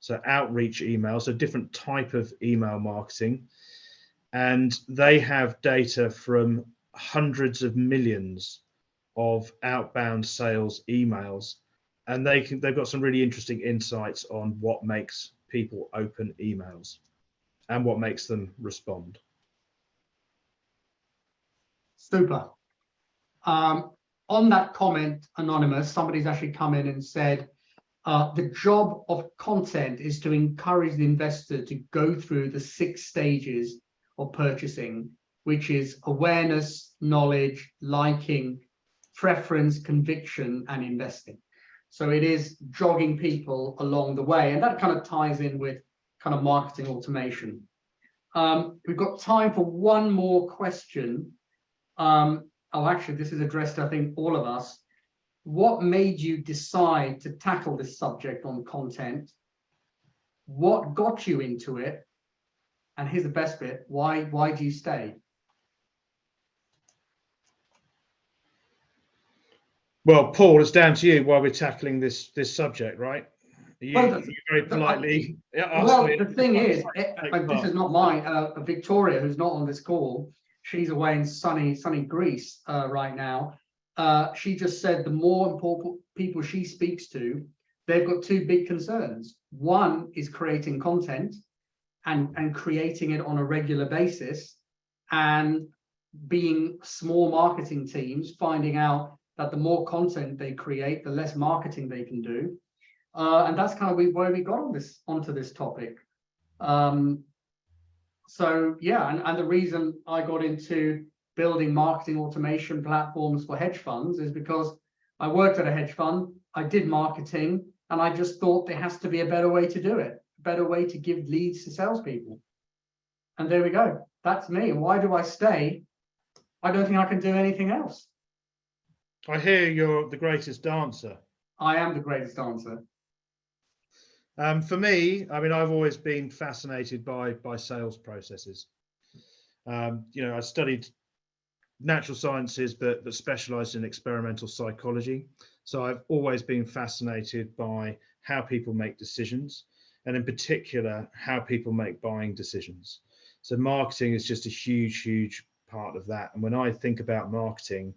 So outreach emails, a different type of email marketing. and they have data from hundreds of millions of outbound sales emails, and they've got some really interesting insights on what makes people open emails and what makes them respond. Super. On that comment, Anonymous, somebody's actually come in and said, the job of content is to encourage the investor to go through the 6 stages of purchasing, which is awareness, knowledge, liking, preference, conviction, and investing. So it is jogging people along the way, and that kind of ties in with kind of marketing automation. We've got time for one more question. Actually, this is addressed to, I think, all of us. What made you decide to tackle this subject on content? What got you into it? And here's the best bit: why do you stay? Well, Paul, it's down to you why we're tackling this subject, right? You very politely asked me. The thing is, this is not mine. Victoria, who's not on this call, she's away in sunny Greece right now. She just said the more important people she speaks to, they've got 2 big concerns. One is creating content and creating it on a regular basis, and being small marketing teams, finding out that the more content they create, the less marketing they can do. And that's kind of where we got onto this topic. So yeah, and the reason I got into building marketing automation platforms for hedge funds is because I worked at a hedge fund, I did marketing, and I just thought there has to be a better way to do it, a better way to give leads to salespeople. And there we go. That's me. And why do I stay? I don't think I can do anything else. I hear you're the greatest dancer. I am the greatest dancer. For me, I mean, I've always been fascinated by sales processes. I studied natural sciences, but specialized in experimental psychology. So I've always been fascinated by how people make decisions, and in particular, how people make buying decisions. So marketing is just a huge part of that. And when I think about marketing,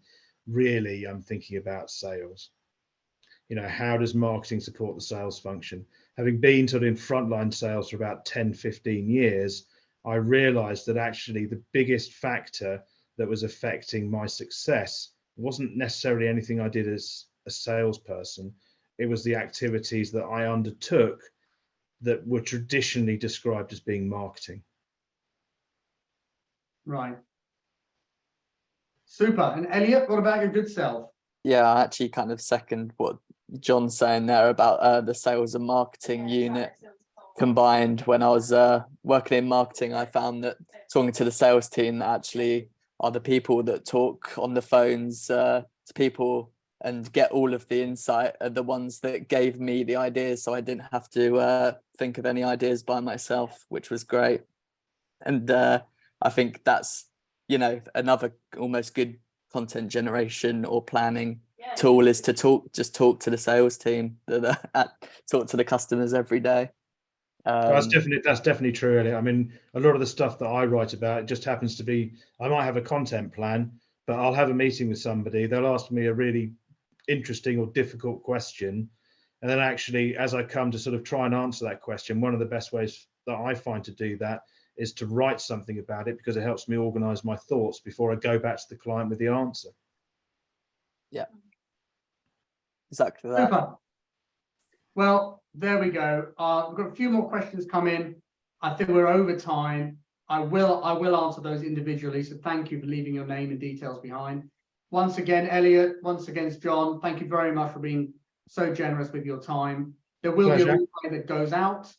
really, I'm thinking about sales. How does marketing support the sales function? Having been sort of in frontline sales for about 10, 15 years, I realized that actually the biggest factor that was affecting my success wasn't necessarily anything I did as a salesperson. It was the activities that I undertook that were traditionally described as being marketing. Right. Super. And Elliot, what about your good self? Yeah, I actually kind of second what John's saying there about the sales and marketing unit combined. When I was working in marketing, I found that talking to the sales team that actually are the people that talk on the phones to people and get all of the insight are the ones that gave me the ideas, so I didn't have to think of any ideas by myself, which was great. And I think that's, another almost good content generation or planning tool is to talk to the sales team, talk to the customers every day. That's definitely true, Elliot. I mean, a lot of the stuff that I write about, it just happens to be, I might have a content plan, but I'll have a meeting with somebody, they'll ask me a really interesting or difficult question, and then actually, as I come to sort of try and answer that question, one of the best ways that I find to do that is to write something about it, because it helps me organize my thoughts before I go back to the client with the answer. Yeah, exactly that. Super. Well, there we go. We've got a few more questions come in. I think we're over time. I will answer those individually. So thank you for leaving your name and details behind. Once again, Elliot, once again, John, thank you very much for being so generous with your time. There will be a replay that goes out,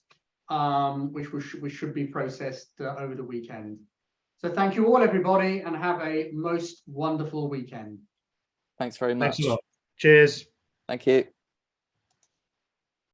which should be processed over the weekend. So thank you all, everybody, and have a most wonderful weekend. Thanks very much. Thanks a lot. Cheers. Thank you.